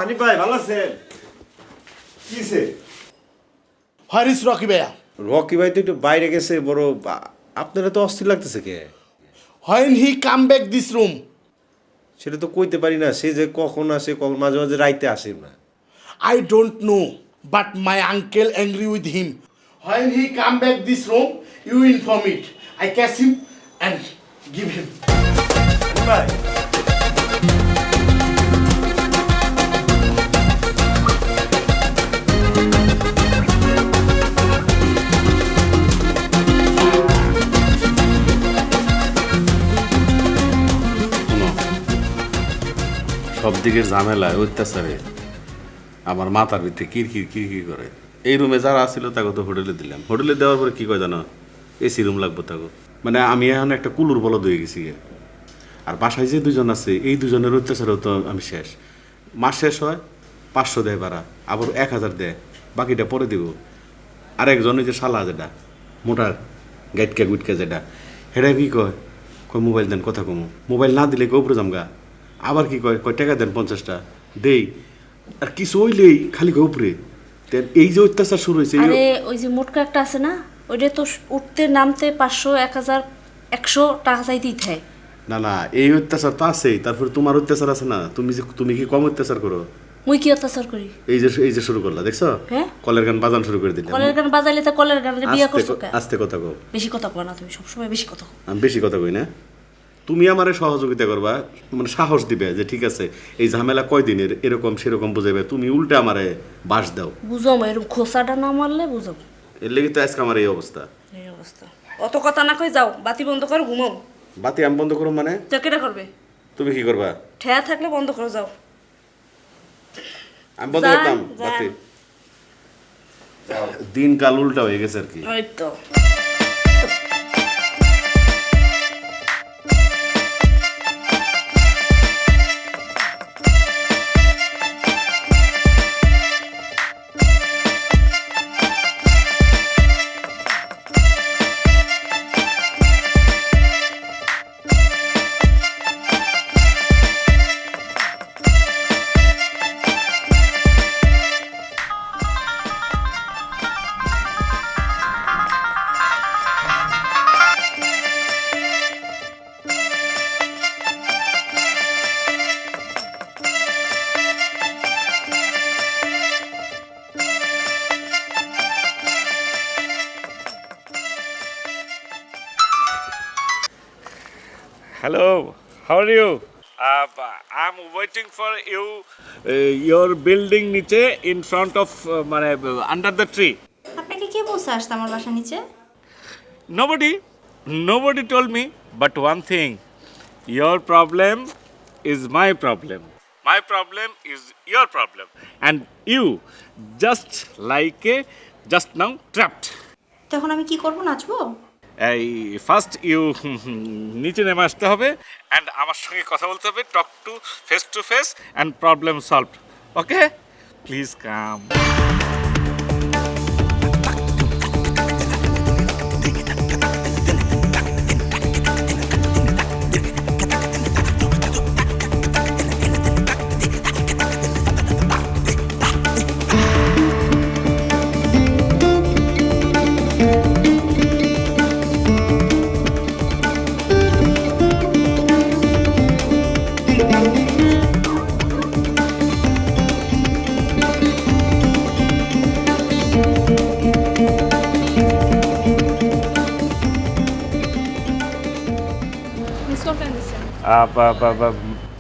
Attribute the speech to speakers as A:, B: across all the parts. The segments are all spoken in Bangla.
A: হানি ভাই ভালো আছেন? কিসে?
B: হারিস রকি ভাইয়া।
A: রকি ভাই তো একটু বাইরে গেছে বড়। আপনারা তো অস্থির লাগতেছে কে?
B: When he come back this room?
A: সেটা তো কইতে পারি না, সে যে কখন আসে, কখন মাঝে মাঝে রাইতে আসে না।
B: I don't know, but my uncle angry with him. When he come back this room, you inform it. I catch him and give him.
A: হানি ভাই
C: সব দিকের ঝামেলায় অত্যাচারে আমার মাথার ভিতরে কিরকির করে। এই রুমে যারা আসছিল তাকে তো হোটেলে দিলাম, হোটেলে দেওয়ার পরে কী কয় জানো, এসি রুম লাগবো তাকে। মানে আমি এখন একটা কুলুর বলদ হয়ে গেছি। আর বাসায় যে দুজন আছে এই দুজনের অত্যাচারেও তো আমি শেষ। মাস শেষ হয় 500 দেয় ভাড়া, আবার 1000 দেয়, বাকিটা পরে দিব। আর একজন ওই যে শালা যেটা মোটার গাইটকা গুটকা যেটা, সেটা কি কয়, মোবাইল দেন কথা কমো, মোবাইল না দিলে কেউ উপরে জামগা। আবার কি কয়, টাকা দেন 50টা দেই, আর কিছু হইলেই খালি উপরে। এই যে অত্যাচার শুরু হয়েছে।
D: আরে ওই যে মোটকা একটা আছে না, ওইটা তো উঠতে নামতে 500 1000 100 টাকা চাইতেই থাকে।
C: না না, এই অত্যাচার তো আছেই, তারপরে তোমার অত্যাচার আছে না। তুমি কি কম অত্যাচার করো?
D: মুই কি অত্যাচার করি?
C: এই যে শুরু করলা, দেখছো?
D: হ্যাঁ,
C: কলের গান বাজান শুরু করে দিলে।
D: কলের গান বাজাইলে তো কলের গানের বিয়া করছো কে?
C: আস্তে কথা কও।
D: বেশি কথা কও না, তুমি সব সময় বেশি কথা কও।
C: আমি বেশি কথা কই না? তুমি আমারে সহযোগিতা করবা, মানে সাহস দিবে যে ঠিক আছে এই ঝামেলা কয়দিনের, এরকম সেরকম বুঝাইবে। তুমি উল্টে আমারে বাস দাও।
D: বুঝাম, এরকম খোসাটা না মারলে বুঝাম।
C: এর লেগে তো আজকে আমার এই অবস্থা।
D: এই অবস্থা অত কথা না কই যাও, বাতি বন্ধ করো, ঘুমাও।
C: বাতি আমি বন্ধ করো মানে?
D: তো কেটা করবে?
C: তুমি কি করবা?
D: ঠেয়া থাকলে বন্ধ করো, যাও।
C: আমি বন্ধ করতাম বাতি। দিন কাল উল্টা হয়ে গেছে আর কি।
D: ওই তো
E: Hello, how are you? I'm waiting for you. Your building niche in front of under the tree.
F: আপনাকে কে বলছে আসতে আমার বাসা নিচে?
E: Nobody told me. But one thing, your problem is my problem. My problem is your problem, and you just now trapped.
F: তখন আমি কি করব, নাচবো?
E: ফার্স্ট ইউ নিচে নেমে আসতে হবে অ্যান্ড আমার সঙ্গে কথা বলতে হবে, talk to face and problem solve. Okay, please come.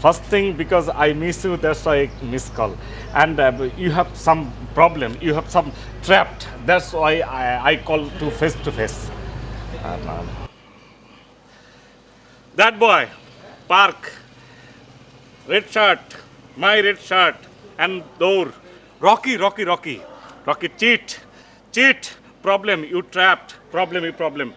E: First thing, because I miss you, that's why I miss call. And you have some problem, you have some trapped. That's why I call to face. That boy, Park, red shirt, my red shirt, and door, Rocky, cheat, problem, you trapped, problem.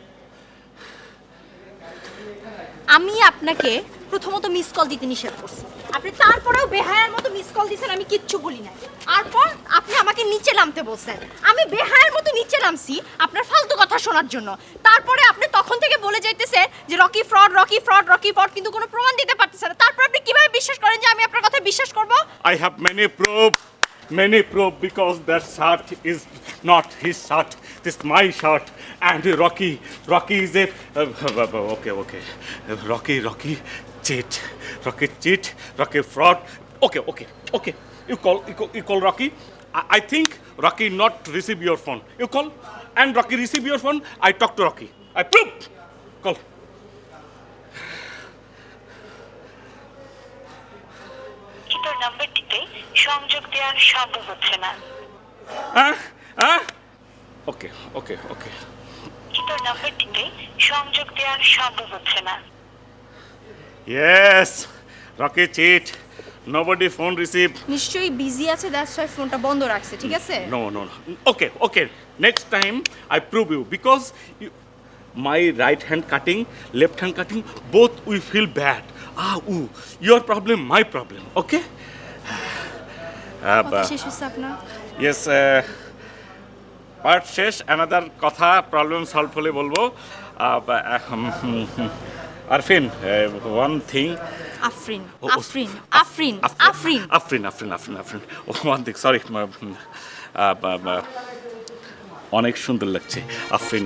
F: আমি আপনাকে প্রথমত মিস কল দিতে নিষেধ করছি, আপনি তারপরেও বেহায়ার মতো মিস কল দিয়েছেন, আমি কিচ্ছু বলি না। তারপর আপনি আমাকে নিচে নামতে বলছেন। আমি বেহায়ের মতো নিচে নামছি আপনার ফালতু কথা শোনার জন্য। তারপরে আপনি তখন থেকে বলে যাইতেছে যে Rocky fraud, Rocky fraud, Rocky fraud, কিন্তু কোনো প্রমাণ দিতে পারতেছেন না। তারপর আপনি কিভাবে বিশ্বাস করেন যে আমি আপনার কথা বিশ্বাস করব?
E: I have many proof because that shirt is not his shirt. This is my shirt. And Rocky is a okay. Rocky cheat. Rocky fraud. Okay. You call Rocky. I think Rocky not receive your phone. You call and Rocky receive your phone. I talk to Rocky. I prove. Call.
G: তোর নাম্বারটিতে সংযোগ দেওয়া সম্ভব হচ্ছে না।
E: Okay.
G: তোর নাম্বারটিতে সংযোগ দেওয়া সম্ভব হচ্ছে না।
E: Yes, Rocky cheat. Nobody phone receive.
F: নিশ্চয়ই বিজি আছে, দ্যাটস ওয়াই ফোনটা বন্ধ রাখছে, ঠিক আছে?
E: No. Okay. Next time I prove you because my right hand cutting, left hand cutting, both we feel bad. Your problem, my problem. Okay?
F: কথা শেষ হচ্ছে আপনার?
E: Yes. Part শেষ, another কথা problem solve হলে বলবো। Arfin, one thing.
F: Afrin.
E: One thing, sorry. অনেক সুন্দর লাগছে। আফরিন।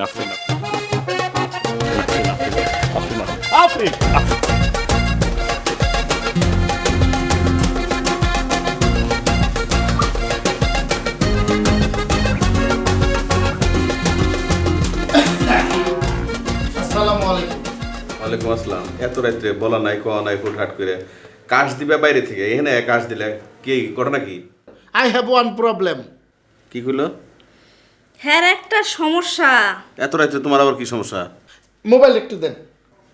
B: আসসালামু আলাইকুম।
C: ওয়ালাইকুম আসসালাম। এত রাত্রে বলা নাই কওয়া নাই হুটহাট করে কাশ দিবে বাইরে থেকে, এখানে কাশ দিলে কি ঘটনা কি?
B: I have one problem.
C: কি হলো?
D: হ্যাঁ, একটা সমস্যা।
C: এত রাত্রে তোমার আবার কি সমস্যা?
B: মোবাইল একটু দেন।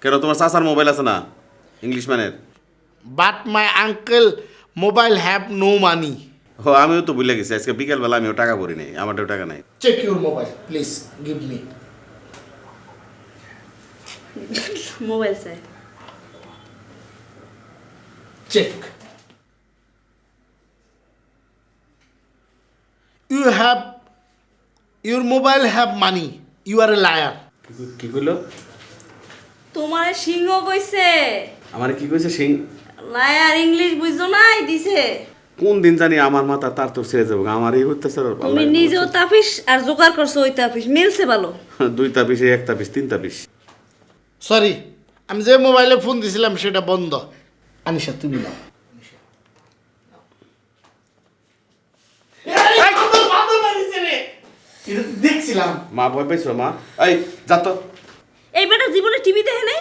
C: কেন তোমার চাচার মোবাইল আছে না ইংলিশ ম্যানের?
B: But my uncle mobile have no money.
C: আমিও তো ভুলে গেছি, আজকে বিকেলবেলা আমিও টাকা ভরি নাই, আমারটাও টাকা নাই।
B: Check your mobile, please. Give me.
D: Mobile চাই।
B: Check. Your mobile have money. You are a liar.
C: কি কইলো?
D: তোমারে সিংহ কইছে।
C: আমার কি কইছে সিং?
D: লায়ার ইংলিশ বুঝছো নাই দিছে।
C: কোন দিন জানি আমার মাথা তার তোর ছেড়ে যাবো, আমার এই হইতেছে।
D: তুমি নিজেও তাপিস আর জোগাড় করছো ওই তাপিস, মিলছে ভালো।
C: 2 তাপিস, 1 তাপিস, 3 তাপিস।
B: সরি, আমি যে মোবাইলে ফোন দিছিলাম সেটা বন্ধ। আনিশা তুমি নাও। দেখছিলাম।
C: মা ভয় পাইছো? মা এই যা তো।
D: এই বেটা জীবনে টিভি দেখে নাই?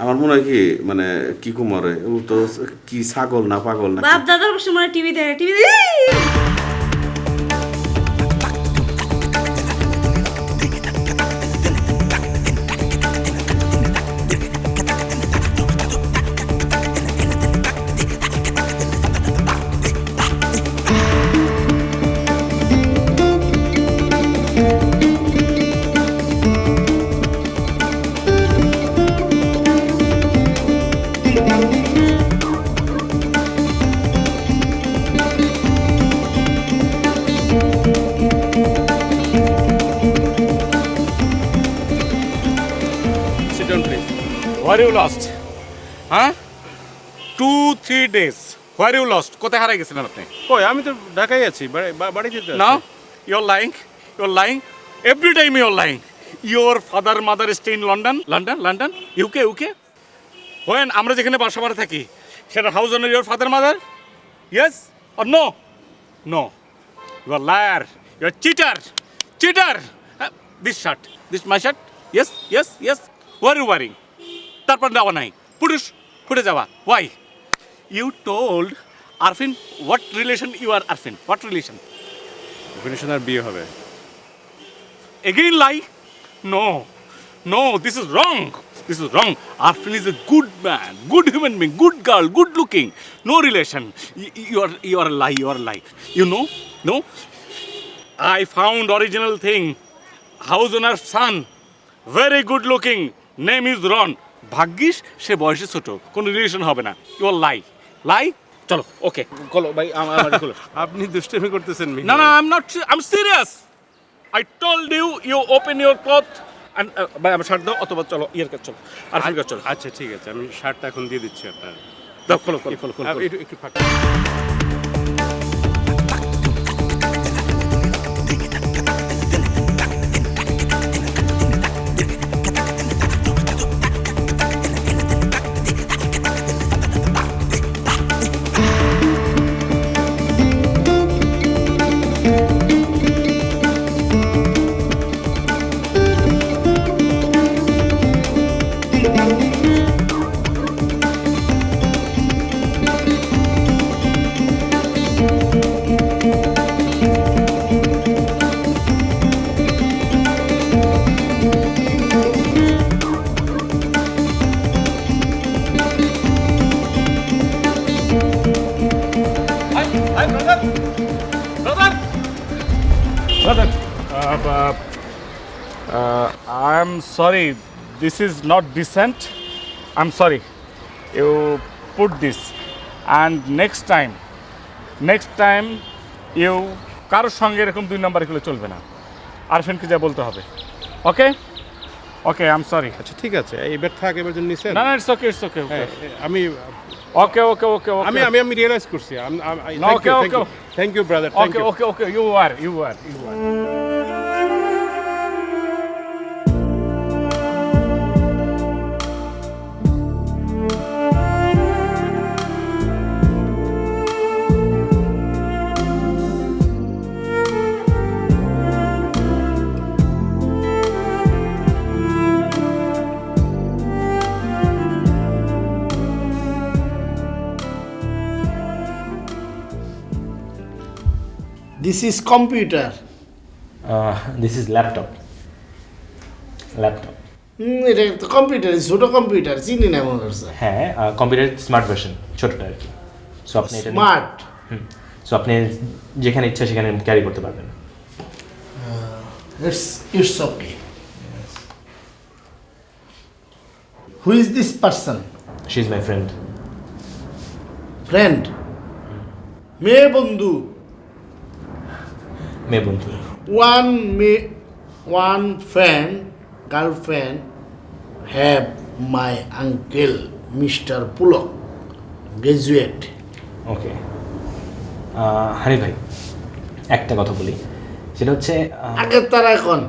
C: আমার মনে হয় কি মানে কি কুমারে ও তো কি ছাগল না পাগল না।
D: বাপ দাদার বসে মনে টিভি দেখে।
E: Where you lost? Huh? 2-3 days. Where you lost? কোথায় হারিয়ে গেছিলেন আপনি?
A: কই আমি তো ঢাকায় আছি, বাড়িতে তো।
E: No, you're lying. Every time you're lying. Your father, mother stay in London, UK. When আমরা যেখানে বাসা বাড়া থাকি, সেটা house owner your father, mother? Yes or no? No. You are liar. You are cheater. This shirt. This my shirt? Yes. What are you wearing? তারপর দেওয়া নাই, ফুটে যাওয়া। Why? You told Arfin what relation you are Arfin? What relation?
A: Relation আর বিয়ে হবে।
E: Again lie? No, this is wrong. Arfin is a good man, good human being, good girl, good looking. No relation. You are a lie. You know? No? I found original thing. House owner's son. Very good looking. Name is Ron. ভাগ্যিস সে বয়সে ছোট, কোনো রিলেশন হবে না। ইউ আর লাই চলো ওকে খোলো ভাই আমার খোলো
C: আপনি দুষ্টামি করতেছেন
E: না না I am not I am serious I told you you open your cloth and ভাই আমার শার্ট দাও অথবা চলো ইয়ার কাছে চলো আর ফির কাছে চলো
C: আচ্ছা ঠিক আছে আমি শার্টটা এখন দিয়ে দিচ্ছি আপনার
E: দাও খোলো খোলো খোলো খোলো
C: একটু ফাঁকা
E: Hi, brother. Brother, I'm sorry. This is not decent. I'm sorry. You put this, and next time, you কারোর সঙ্গে এরকম 2 নাম্বার এগুলো চলবে না। আরফিনকে যা বলতে হবে। ওকে? ওকে, আই এম সরি।
C: আচ্ছা ঠিক আছে এবার থাক এবার জন্য নিছেন
E: না না ইটস ওকে ইটস ওকে ওকে।
C: আমি
E: ওকে ওকে ওকে ওকে।
C: আমি রিয়েলাইজ করছি
E: Okay, okay.
C: Thank you brother
E: okay okay okay you are
B: This is computer.
H: This is laptop.
B: এটা তো কম্পিউটার, ছোট কম্পিউটার, চিনি না মনে হচ্ছে।
H: হ্যাঁ কম্পিউটার স্মার্ট ভার্সন ছোটটা আর কি। সো আপনি এটা
B: স্মার্ট।
H: সো আপনি যেখানে ইচ্ছা সেখানে ক্যারি করতে পারবেন।
B: It's okay. Who is this person?
H: She is my friend.
B: Friend. মেয়ে বন্ধু।
H: মেয়ে বন্ধু।
B: One friend, girlfriend, have my uncle, Mr. Pulok, graduate.
H: ওকে হানি ভাই একটা কথা বলি, সেটা হচ্ছে
B: আগে তারা এখন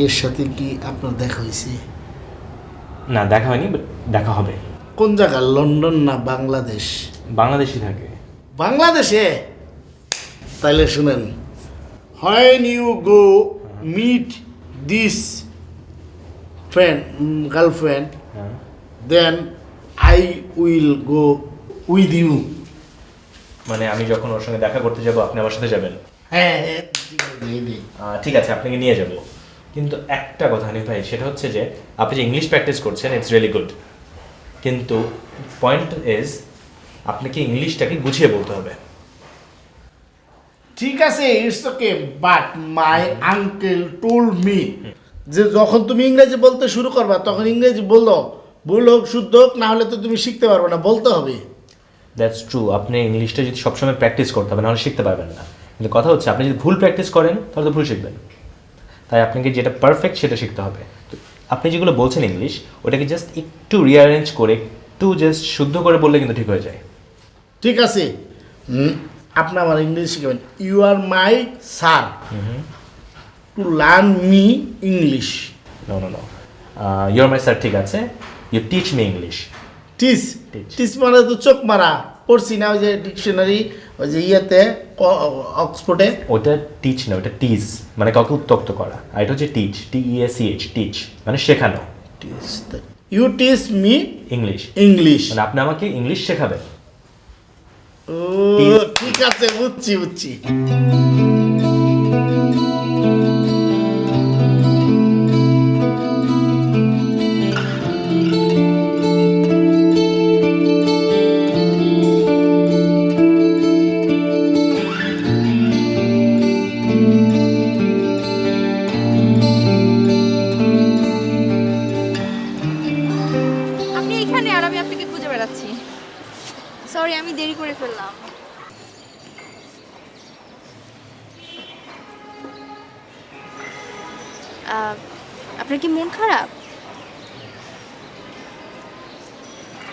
B: এর সাথে কি আপনার দেখা হয়েছে?
H: না দেখা হয়নি, বাট দেখা হবে।
B: কোন জায়গা, লন্ডন না বাংলাদেশ?
H: বাংলাদেশি থাকে।
B: বাংলাদেশে? তাইলে শুনেন, when you go meet this friend, girlfriend, then I will go with you.
H: মানে আমি যখন ওর সঙ্গে দেখা করতে যাব আপনি আমার সাথে যাবেন?
B: হ্যাঁ
H: ঠিক আছে, আপনাকে নিয়ে যাব। কিন্তু একটা কথা হানিফ ভাই, সেটা হচ্ছে যে আপনি যে ইংলিশ প্র্যাকটিস করছেন ইটস রিয়েলি গুড, কিন্তু পয়েন্ট ইজ আপনাকে ইংলিশটাকে গুছিয়ে বলতে হবে।
B: ঠিক আছে, it's okay, but my uncle told me যে যখন তুমি ইংরেজি বলতে শুরু করবা তখন ইংরেজি বলো, ভুল হোক শুদ্ধ হোক, না হলে তো তুমি শিখতে পারবে না, বলতে হবে।
H: দ্যাটস ট্রু, আপনি ইংলিশটা যদি সবসময় প্র্যাকটিস করতে হবে নাহলে শিখতে পারবেন না। কিন্তু কথা হচ্ছে আপনি যদি ভুল প্র্যাকটিস করেন তাহলে তো ভুল শিখবেন। তাই আপনাকে যেটা পারফেক্ট সেটা শিখতে হবে। তো আপনি যেগুলো বলছেন ইংলিশ, ওটাকে জাস্ট একটু রিঅ্যারেঞ্জ করে একটু জাস্ট শুদ্ধ করে বললে কিন্তু ঠিক হয়ে যায়।
B: ঠিক আছে, আপনি আমার ইংলিশ শিখাবেন। You are my sir to learn me English.
H: No no no, your my sir, ঠিক আছে, you teach me English.
B: Teach teach মানে তো চোখ মারা, পড়ছি না ওই যে ডিকশনারি, ওই যে ইয়েতে অক্সফোর্ডে।
H: ওটা টিচ না, ওটা টিজ, মানে কাউকে উত্তক্ত করা। আর এটা হচ্ছে টিচ, TEACH, টিচ মানে শেখানো।
B: You teach me
H: English,
B: English
H: মানে আপনি আমাকে ইংলিশ শেখাবেন।
B: ও ঠিক আছে, বুঝছি বুঝছি।
F: আপনি এখানে আর আমি আপনাকে খুঁজে বেড়াচ্ছি। সরি, আমি দেরি করে ফেললাম। আপনার কি মন খারাপ?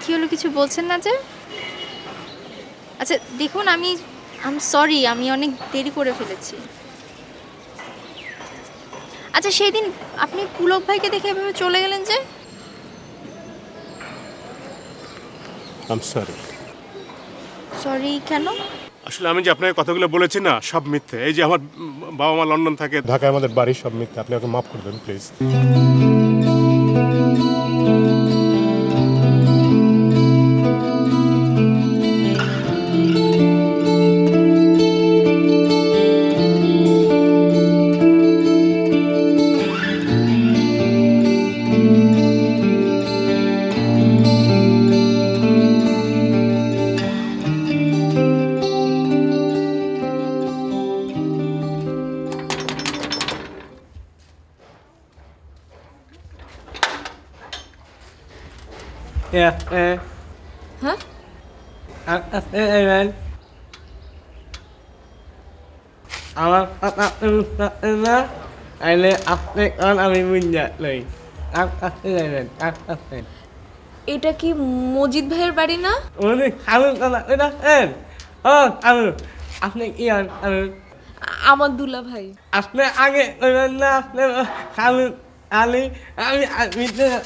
F: কি হলো, কিছু বলছেন না যে? আচ্ছা দেখুন, আমি সরি, আমি অনেক দেরি করে ফেলেছি। আচ্ছা সেই দিন আপনি পুলক ভাইকে দেখে এভাবে চলে গেলেন যে? সরি কেন?
I: আসলে আমি যে আপনাকে কথাগুলো বলেছি না, সব মিথ্যে। এই যে আমার বাবা মা লন্ডন থাকে, ঢাকায় আমাদের বাড়ি, সব মিথ্যে। আপনি ওকে মাফ করে দেন প্লিজ।
F: হ্যাঁ
J: আমার না আইলে আপনি কারণ আমি বুঝা লই
F: এটা কি মজিদ ভাইয়ের বাড়ি না?
J: ওরে খালু না এটা ও খালু আপনি কি আর
F: আমার দুলা ভাই।
J: আপনি আগে না আপনি খালু আলি আমি খালু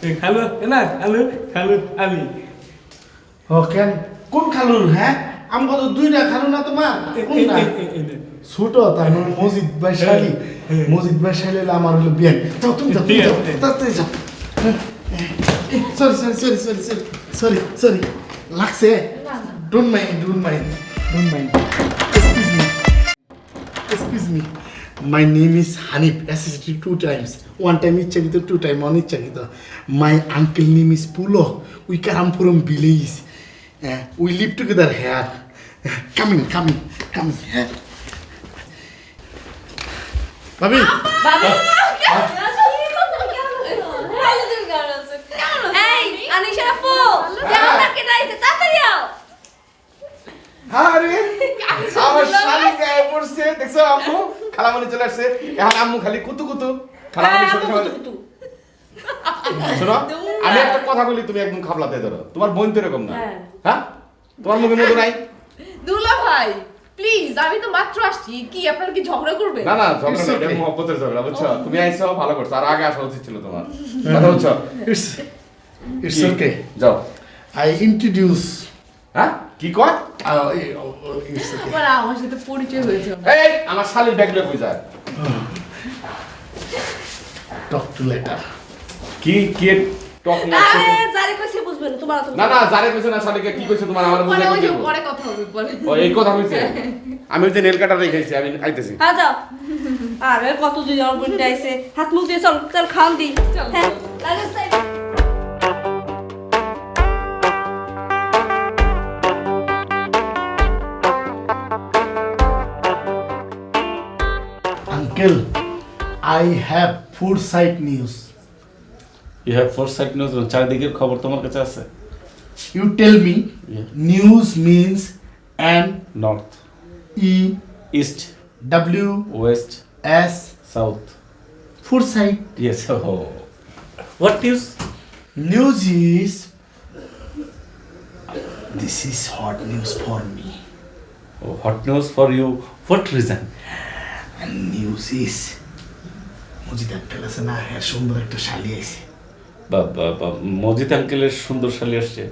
J: এই খালু না খালু খালু আলি
B: ও কেন, কোন খালুর? হ্যাঁ আমাকে তো দুইটা খালু না তোমার, কোনটা? ছোট তার মানে মজিদ ভাই শালি। মজিদ ভাই শালি হলে আমার হলো বিয়ে। যাও তুমি যাও, তুমি যাও, তাড়াতাড়ি যাও। Sorry sorry sorry sorry sorry sorry sorry লাগছে। Don't mind, don't mind, don't mind. Excuse me, my name is Hanif, assisted 2 times. 1 time Ichchakito, 2 time Onichchakito. My uncle name is Pulo. We come from village. We live together here. Come here. Babi.
D: এই আনিশা আপু, কেমন থাকে যাইছে? তাড়াতাড়ি আও।
K: আরে আমার শালি গায়ে পড়ছে, দেখছো আম্মু? খালামণি চলে আসছে। এখন আম্মু খালি কুতু কুতু। খালামণি শুনে শোনো, আমি একটা কথা বলি, তুমি একদম খাবলাতে ধরো। তোমার বোন তো এরকম না, হ্যাঁ? তোমার মুখে মধু নাই?
L: দুলা ভাই প্লিজ, আমি তো মাত্র আসছি, কি আপনারা কি ঝগড়া করবে?
K: না না, ঝগড়া না, এটা মহব্বতের ঝগড়া, বুঝছো? তুমি আইছো, ভালো করছো, আর আগে আসা উচিত ছিল তোমার। কথা বুঝছো?
B: It's okay.
K: যাও।
B: I introduce.
K: হ্যাঁ কি কয়?
B: It's okay.
L: আবার আমার সাথে পরিচয় হয়েছে।
K: এই আমার শালির ব্যাগ লয়ে কই যায়?
B: Talk to later.
K: কি টক না?
D: আরে যারে কইছে বুঝবে না, তোমার তো
K: না না, জারে কইছে না, শালিকে কি কইছে তোমার আমার বুঝাই
L: ওই যে
K: দিও।
L: পরে কথা হবে পরে।
K: ও এই কথা কইছে? আমি ওই যে নেল কাটার রেখেছি, আমি আইতেছি।
D: হ্যাঁ যাও। আরে কত দিন আমার বোনটা আইছে, হাত মুখ দিয়ে চল চল খাওন দি। হ্যাঁ লাগে side.
B: Uncle, I have foresight news.
C: You have foresight news, চারিদিকের খবর তোমার কাছে আছে?
B: You tell me.
C: Yeah.
B: News means N
C: north,
B: E
C: east,
B: W
C: west,
B: S.
C: South.
B: Foresight.
C: Yes. Oh what news?
B: News is. This is hot news for me.
C: Oh hot news for you, what reason?
B: And news is. Majid uncle আছে না, হ্যাঁ সুন্দর একটা শালি আছে।
C: বা মজিদ আঙ্কেলের সুন্দর শালি আসছে,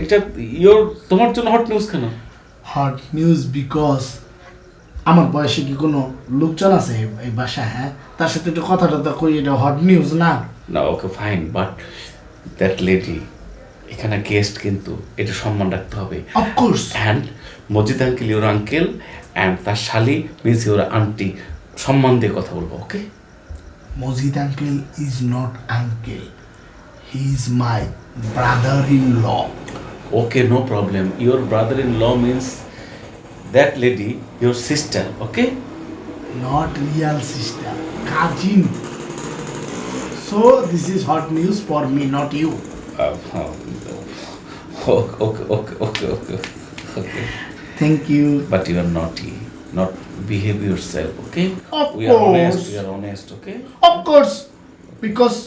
C: এটা ইয়োর তোমার জন্য হট নিউজ কেন?
B: হট নিউজ বিকজ আমার বয়সে কি কোনো লোকজন আছে এই বাসায়? হ্যাঁ, তার সাথে একটু কথাটা তো কই, এটা হট নিউজ না?
C: না okay fine, but that lady এখানে গেস্ট, কিন্তু এটা সম্মান রাখতে হবে।
B: Of course.
C: And Majid uncle your uncle and তার শালি মিন্স ইউর আন্টি, সম্মান দিয়ে কথা বলবো, ওকে?
B: Mojid uncle is not uncle. He is my brother-in-law.
C: Okay, no problem. Your brother-in-law means that lady, your sister, okay?
B: Not real sister, cousin. So this is hot news for me, not you.
C: Okay.
B: Thank you.
C: But you are naughty. Not behave yourself, okay?
B: Of
C: We are
B: course.
C: honest. We are honest, okay?
B: Of course, because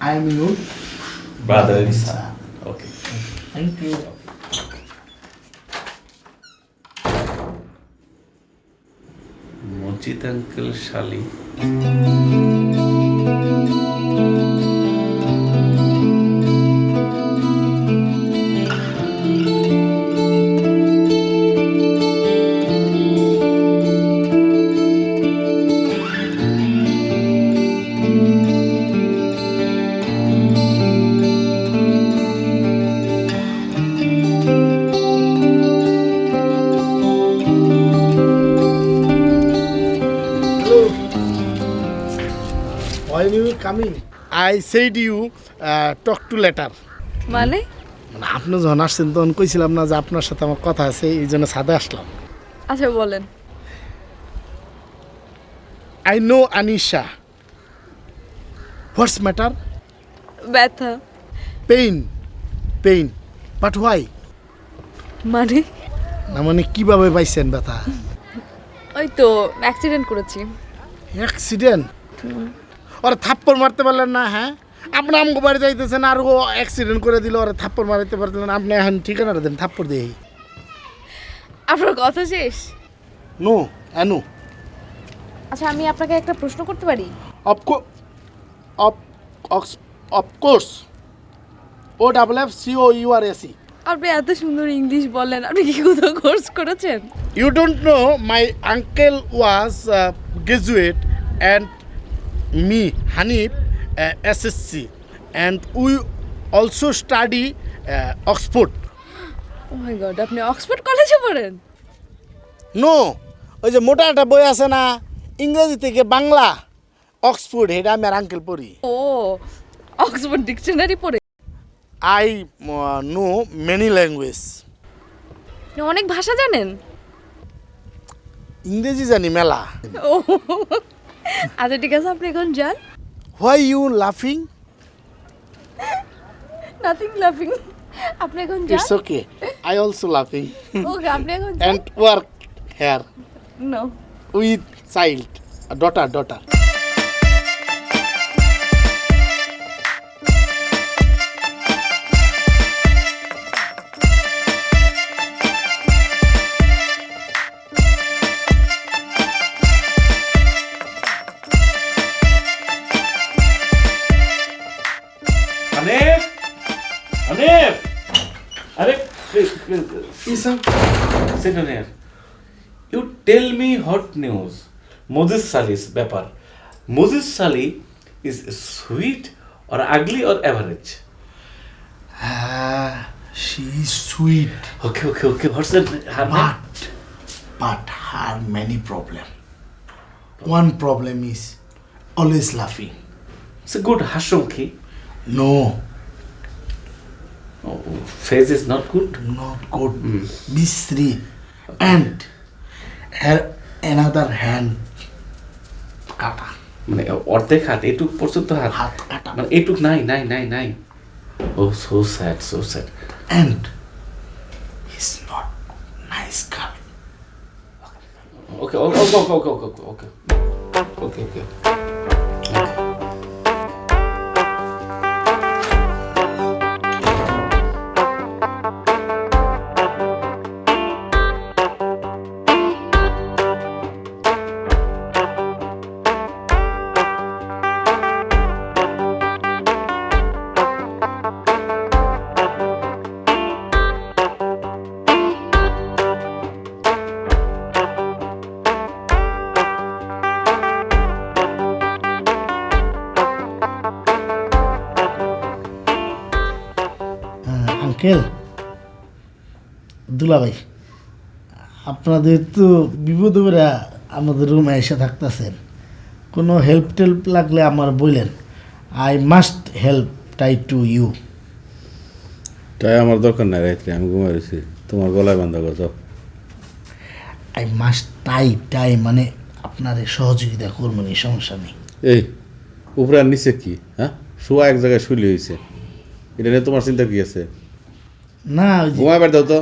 B: I am your
C: Brother and son. Okay.
B: Thank you.
C: Mojid uncle Shali.
B: When you were coming, I said you talk to later.
D: মানে
B: মানে আপনি যখন আসছেন তখন কইছিলাম না যে আপনার সাথে আমার কথা আছে, এই জন্য ছাদে আসলাম।
D: আচ্ছা বলেন।
B: I know Anisha. What's matter?
D: ব্যথা।
B: Pain. But why?
D: মানে
B: না মানে কিভাবে পাইছেন ব্যথা?
D: ওই তো অ্যাক্সিডেন্ট করেছি।
B: অ্যাক্সিডেন্ট? ওরা থাপ্পড় মারতে পারলেন না? হ্যাঁ, আপনি আমগো বাড়ি যাইতেছেন আর ও অ্যাক্সিডেন্ট করে দিল, ওরা থাপ্পড় মারতে পারলেন, আপনি এখন ঠিকানাটা দেন, থাপ্পড় দিয়ে।
D: আপনার কথা শেষ?
B: নো, আনু।
D: আচ্ছা আমি আপনাকে একটা প্রশ্ন করতে পারি?
B: অফকোর্স। OFFCOURSE।
D: আপনি এত সুন্দর ইংলিশ বলেন, আপনি কি কোথাও কোর্স করেছেন?
B: You don't know, my uncle was graduate and me, Hanif, SSC, and we also study Oxford.
D: Oh my God, আপনি অক্সফোর্ড কলেজে পড়েন?
B: নো, ওই যে মোটা একটা বই আছে না ইংরেজি থেকে বাংলা, অক্সফোর্ড, এটা আমি আর আঙ্কেল পড়ি।
D: ও অক্সফোর্ড ডিকশনারি পড়ে?
B: I know many language.
D: অনেক ভাষা জানেন?
B: ইংরেজি জানি মেলা।
D: ও আচ্ছা ঠিক আছে, আপনি এখন যান।
B: Why you laughing?
D: নাথিং লাফিং। আপনি এখন যান।
B: It's okay. I also laughing.
D: ওকে আপনি এখন যান।
B: And work here
D: no
B: with child, daughter.
C: Hanif! Hanif, please.
B: Yes, sir.
C: Sit down here. You tell me hot news. Moses Salih's ব্যাপার। Moses Salih is sweet or ugly or average?
B: She is sweet.
C: Okay. What's her name?
B: But her many problem. One problem is always laughing.
C: It's a good হাসুমুখী।
B: No,
C: Face is not good.
B: not good. Bisri. And her another hand kata.
C: মানে অর্ধেক হাত, এটুক পর্যন্ত হাত।
B: হাত কাটা।
C: মানে এটুক নাই। Oh, so sad.
B: And he's not nice girl.
C: Okay.
B: Uncle, দুলাভাই, আপনাদের তো বিপদে করে আমাদের রুমে এসে থাকতেছেন, কোনো হেল্প টেল্প লাগলে আমার বললেন, I must help tie to you.
C: তাই আমার দরকার নাই, রাত্রে আমি ঘুমাই রয়েছি, তোমার গলায় বান্ধা যাও।
B: আই মাস্ট টাই মানে আপনার সহযোগিতা করবেন, এই সমস্যা নেই।
C: এই উপরে আর নিচে কি? হ্যাঁ, শোয়া এক জায়গায় শুইলে হয়েছে, এটা নিয়ে তোমার চিন্তা কি আছে?
B: না
C: ঘুমাইবার দাও তো।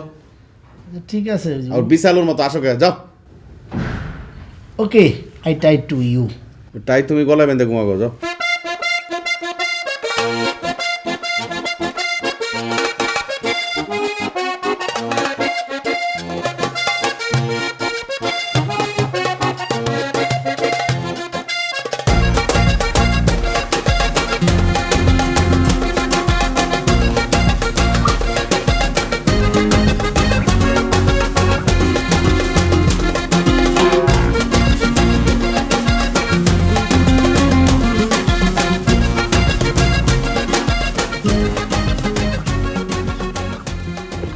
B: ঠিক আছে,
C: আর বিশালুর মতো আসো কে, যাও।
B: ওকে, আই টাই টু ইউ।
C: তাই তুমি গলায় বেঁধে ঘুমাবো, যাও।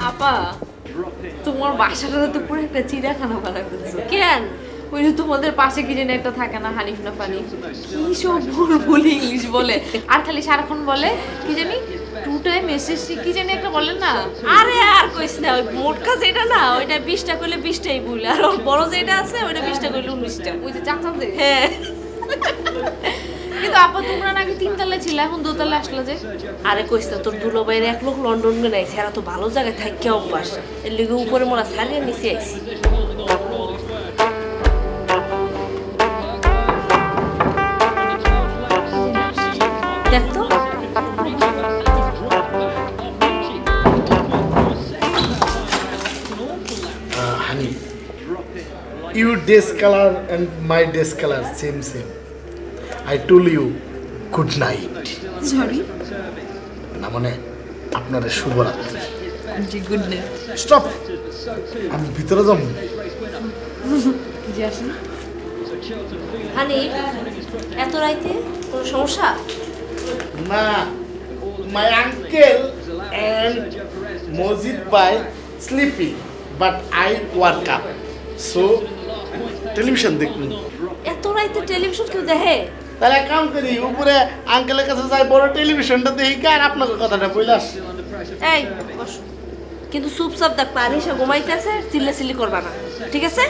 L: আপা তোমার বাসাটা তো পুরো একটা চিড়িয়াখানা বানা ফেলছো।
D: কেন?
L: ওই যে তোমাদের পাশে কি যেন একটা থাকে না, হানিফ না ফানি, কি সব ভুল ইংলিশ বলে, আর খালি সারাক্ষণ বলে কি জানি 2 টাইম এসএসসি কি জানি একটা বলে না।
D: আরে আর কইস না, ওই মোটকা যেটা না ওইটা 20টা করলে 20টাই ভুল, আর ওর বড় যেটা আছে ওইটা 20টা করলে 19টা।
L: ওই যে চাচা যে।
D: হ্যাঁ।
L: কিন্তু আপা তোমরা নাকি 3 তলায় ছিল, এখন 2 তলায় আসলো যে?
D: আরে কইস না, তোর দুলো বাইরে এক লোক লন্ডন গে নাই, সেরা তো ভালো জায়গায় থাকি অভ্যাস, এর লিগে উপরে মোরা সারিয়ে নিচে আইছি। দেখ তো
B: honey, you dress colour and my dress colour same. I told you good night.
L: Sorry
B: না মানে আপনাদের শুভরাত্রি।
L: জি গুড নাইট।
B: স্টপ, আমি ভিতরে যাবো।
L: জি আসেন।
D: হানি, এত রাইতে কোনো সমস্যা?
B: না, মাই আঙ্কেল অ্যান্ড মজিদ ভাই sleeping but I work up, so television দেখুন।
D: এত রাইতে টেলিভিশন কেউ দেখে?
B: তাহলে এক কাম করি, উপরে আঙ্কেলের কাছে যাই, বড় টেলিভিশনটা দেখি, আর আপনাকে কথাটা বলে আসি।
D: এই বস, কিন্তু চুপচাপ দেখ, পানি সে ঘুমাইতেছে, চিল্লাচিল্লি করবা না, ঠিক আছে?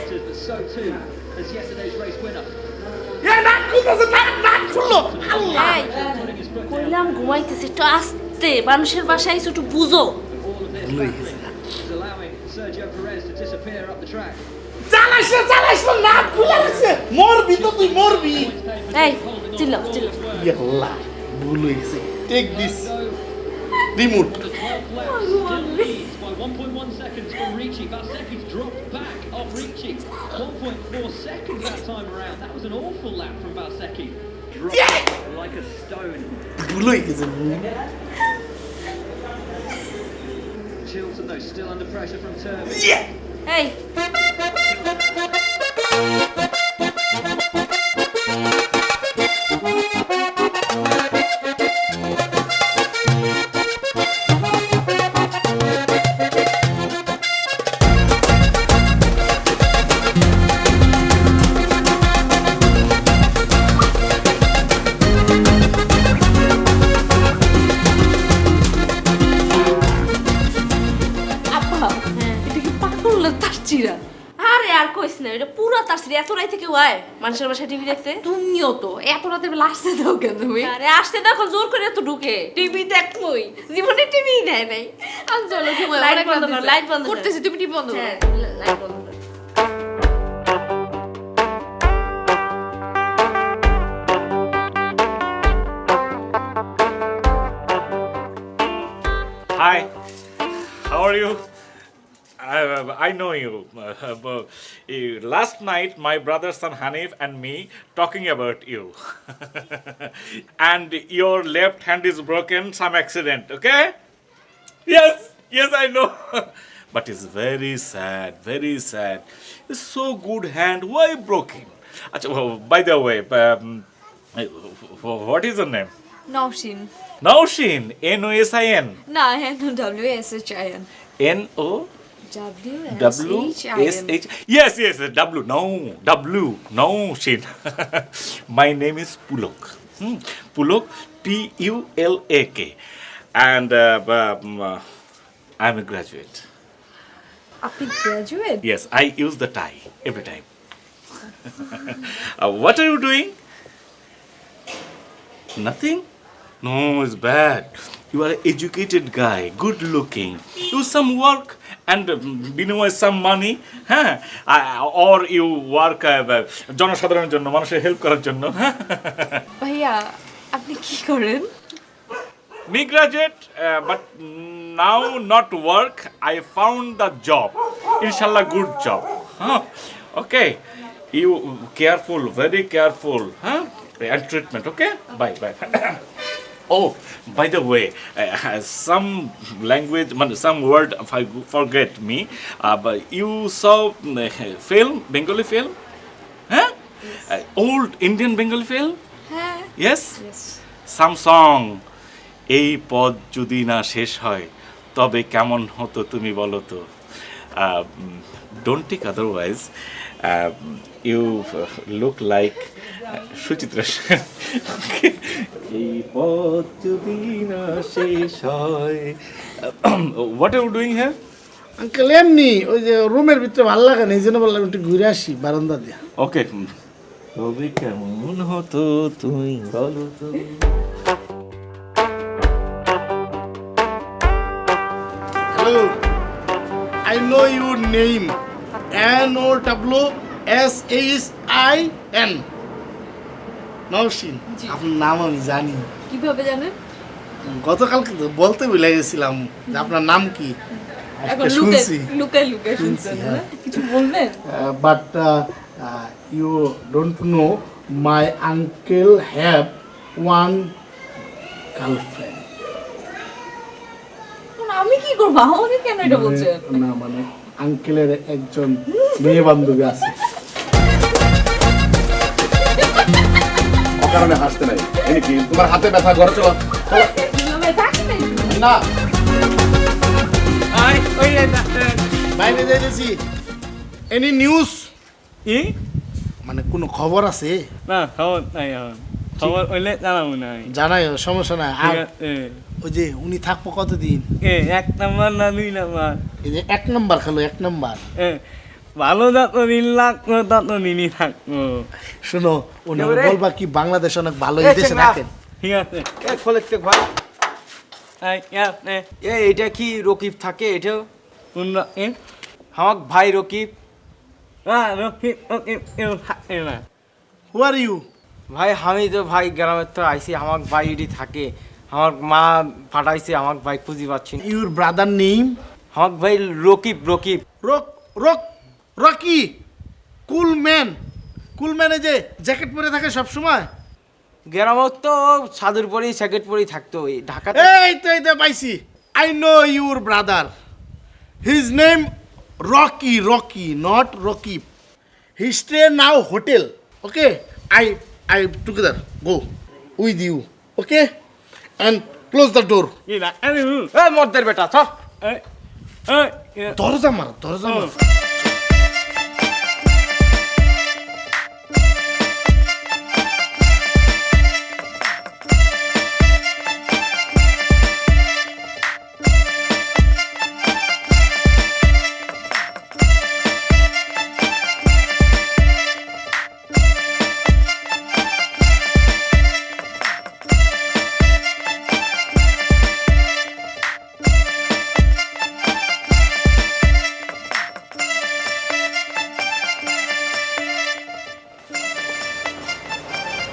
D: এই, কইলাম ঘুমাইতেছে, একটু আস্তে, মানুষের বাসায় আইছো, একটু বুঝো।
B: চালাইস না, নাক খুলে গেছে, মরবি তো তুই, মরবি।
D: এই চিল্লাও চিল্লাও।
B: ইয়াল্লাহ, ভুল হয়ে গেছে। Take this remote.
M: 1.1 seconds from Ricci. Vasecchi's dropped back off Ricci. 1.4 seconds that time around. That was an awful lap from Vasecchi. Dropped like a stone.
B: ভুল হয়ে গেছে।
M: Chilton though still under pressure from Turvey.
D: এই আরে আর কইস না, এটা পুরো তারসি। এত রাইতে কেউ আয় মানুষের বাসায় টিভি দেখতে?
L: তুমিও তো এত রাতে বেলা আসতে দাও কেন তুমি?
D: আরে আসতে দেখো, জোর করে তো ঢুকে টিভি দেখবই, জীবনে টিভি নেয় নাই।
L: আজ চলো ঘুমাই,
D: লাইট বন্ধ কর, লাইট বন্ধ কর।
L: করতেছি, তুমি টিভি বন্ধ করো।
D: হ্যাঁ, লাইট বন্ধ কর।
E: Hi, how are you? I know you. Last night, my brother son Hanif and me talking about you. And your left hand is broken, some accident, okay? Yes, I know. But it's very sad, very sad. It's so good hand, why broken? By the way, what is your name?
L: Nowshin.
E: Naushin, N-O-S-I-N.
L: না, NOWSHIN।
E: N-O? W-S-H. Yes, W. No, Shin. My name is Pulok. Pulok, P-U-L-A-K. And I'm a graduate.
L: আপনি graduate?
E: Yes, I use the tie every time. What are you doing? Nothing? No, it's bad. You are an educated guy, good looking. Do some work and some money, huh? Or you work জনসাধারণের জন্য, মানুষের হেল্প করার জন্য.
L: ভাইয়া আপনি কি করেন?
E: Me graduate, but now not work. I found the job. Inshallah, good job. Huh? Okay. You careful, very careful. Huh? And treatment, okay? Bye. Oh, by the way, some language, some word, if I forget me, but you saw film, Bengali film? Huh? Old Indian Bengali film? Yes? Some song. এই পথ যদি না শেষ হয় তবে কেমন হতো তুমি বলো তো don't take otherwise you look like Suchitra Sen এই পথ যদি না শেষ হয় what are you doing here
B: uncle এমনি ওই যে রুমের ভিতরে ভালো লাগে না এই জন্য বললাম একটু ঘুরে আসি বারান্দা দিয়ে
E: ওকে তবে কেমন হতো তুমি বলো তো
B: Hello, I know your name. N-O-W-S-H-I-N. Nowshin আপনার নাম আমি জানি।
L: কিভাবে জানেন?
B: গতকালকে তো বলতে ভুলে গেছিলাম যে আপনার নাম কি।
L: এখন লুকায় শুনছেন না? কিছু বলবেন?
B: But you don't know my uncle have one girlfriend.
L: আমি কি করব? আমাকে কেন এটা বলছেন?
B: না মানে আঙ্কেলের একজন মেয়ে বান্ধবী আছে।
K: অকারণে হাসতে নাই এনে কি তোমার হাতে ব্যথা ঘরে চলো না
B: বাইরে যাইতেছি এনি নিউজ মানে কোনো খবর আছে?
J: না খবর নাই খবর হইলে জানাবো না
B: জানাই সমস্যা নাই। আর ওই যে উনি থাকবো কতদিন?
J: 1 নাম্বার না 2 নাম্বার?
B: এই যে 1 নাম্বার খেলো 1 নাম্বার
J: ভালো যতদিন লাগতো ততদিনই থাকবো।
B: শোনো উনি বলবা কি বাংলাদেশ অনেক ভালো এই দেশে রাখেন।
J: ঠিক আছে
K: খোলেতে ভাই
J: এটা কি রকিব থাকে? এটাও কোন আমার ভাই রকিব। রকিব থাকে না।
B: হু আর ইউ?
J: ভাই আমি তো ভাই গ্রামের তো আইসি, আমার ভাই এটি থাকে, আমার মা পাঠাইছে, আমার ভাই খুঁজে পাচ্ছি।
B: Your brother name?
J: আমার ভাই রকিব।
B: রকি কুল ম্যানে যে জ্যাকেট পরে থাকে সব সময়।
J: গ্রামের তো সাদুর পরেই জ্যাকেট পরেই থাকতো। এই ঢাকা
B: এই তো পাইছি। I know your brother, his name Rocky not Rakib. He stay now hotel. Okay, I together go with you, okay, and close the door.
J: মর্দের বেটা
B: দরজা মার।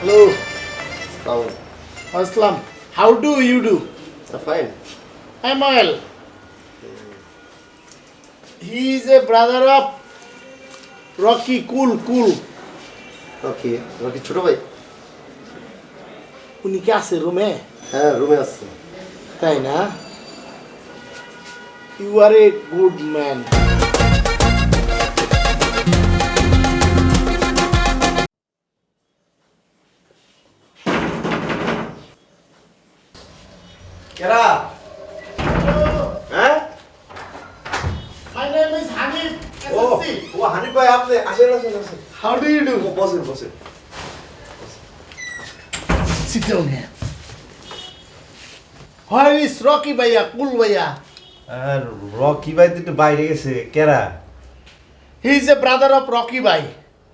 B: Hello. Aslam. How do you do?
K: Fine.
B: I'm well. He is a brother of Rocky. Cool.
K: Okay. Rocky ছোট ভাই?
B: উনি কি আছে রুমে?
K: হ্যাঁ রুমে আছে।
B: তাই না? You are a good man.
K: কেরা? হ্যাঁ?
B: My name
A: হানিফ ভাই আপনি আসেন আসেন আসেন।
B: How do you do?
A: বসেন বসেন।
B: Sit down here. Where is Rocky Bhaiya, Cool Bhaiya?
A: R Rocky ভাই তো একটু বাইরে গেছে কেরা?
B: He is a brother of Rocky Bhai.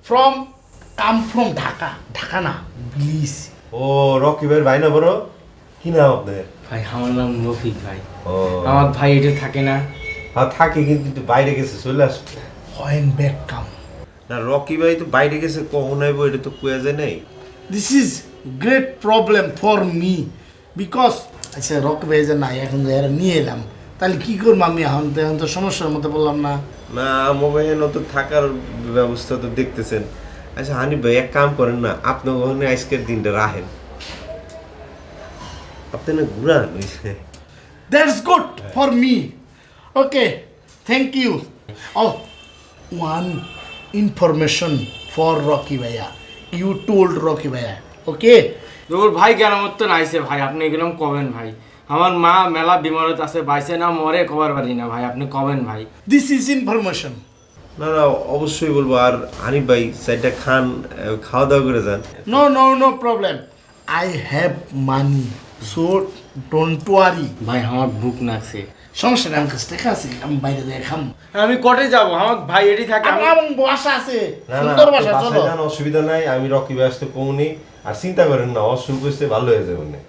B: Come from Dhaka. Dhaka na, please.
A: ও রকি ভাইয়ের ভাই না বড়? কি নাম আপনার?
J: ভাই আমার নাম রফিক ভাই।
A: ও
J: আমার ভাই এটা থাকে না।
A: হ্যাঁ থাকে কিন্তু একটু বাইরে গেছে চলে আসবে।
B: When back come.
A: না রকি ভাই তো বাইরে গেছে কখন আইব এটা তো কুয়া যায় নাই।
B: This is great problem for me because আচ্ছা রকি ভাই যে নাই এখন যে এরা নিয়ে এলাম তাহলে কি করবো আমি এখন তো সমস্যার মধ্যে বললাম না।
A: না মোবাইলে নতুন থাকার ব্যবস্থা তো দেখতেছেন। আচ্ছা হানিফ ভাই এক কাম করেন না আপনি ওখানে আজকের দিনটা রাখেন আপনি না ঘুরান হইছে।
B: That's good for me. Okay, thank you. Oh, one information for Rocky Bhaiya. You told Rocky Bhaiya, okay?
J: তোর ভাই কেন মতো নাইছে ভাই, আপনি এগুলো কবেন ভাই? আমার মা মেলা বিমানত আছে, বাইসে না মরে খবর পারি না ভাই, আপনি কবেন ভাই?
B: This is information.
A: না না অবশ্যই বলবো। আর হানিফ ভাই সাইডটা খান খাওয়া দাওয়া করে যান।
B: No problem. I have money, so don't worry.
J: ভাই আমার বুক নাকছে।
B: সমস্যা নেই, আমার কাছে টাকা আছে, আমি বাইরে যাই খাম।
J: আমি কোটে যাব, আমার ভাই এডি থাকে।
B: আমার বাসা আছে,
A: না না
B: সুন্দর বাসা, চলো।
A: বাসায় যান, অসুবিধা নাই। আমি রকি ভাই আসতে কমুনি। আর চিন্তা করেন না, অসুখ হয়েছে ভালো হয়ে যাবে না।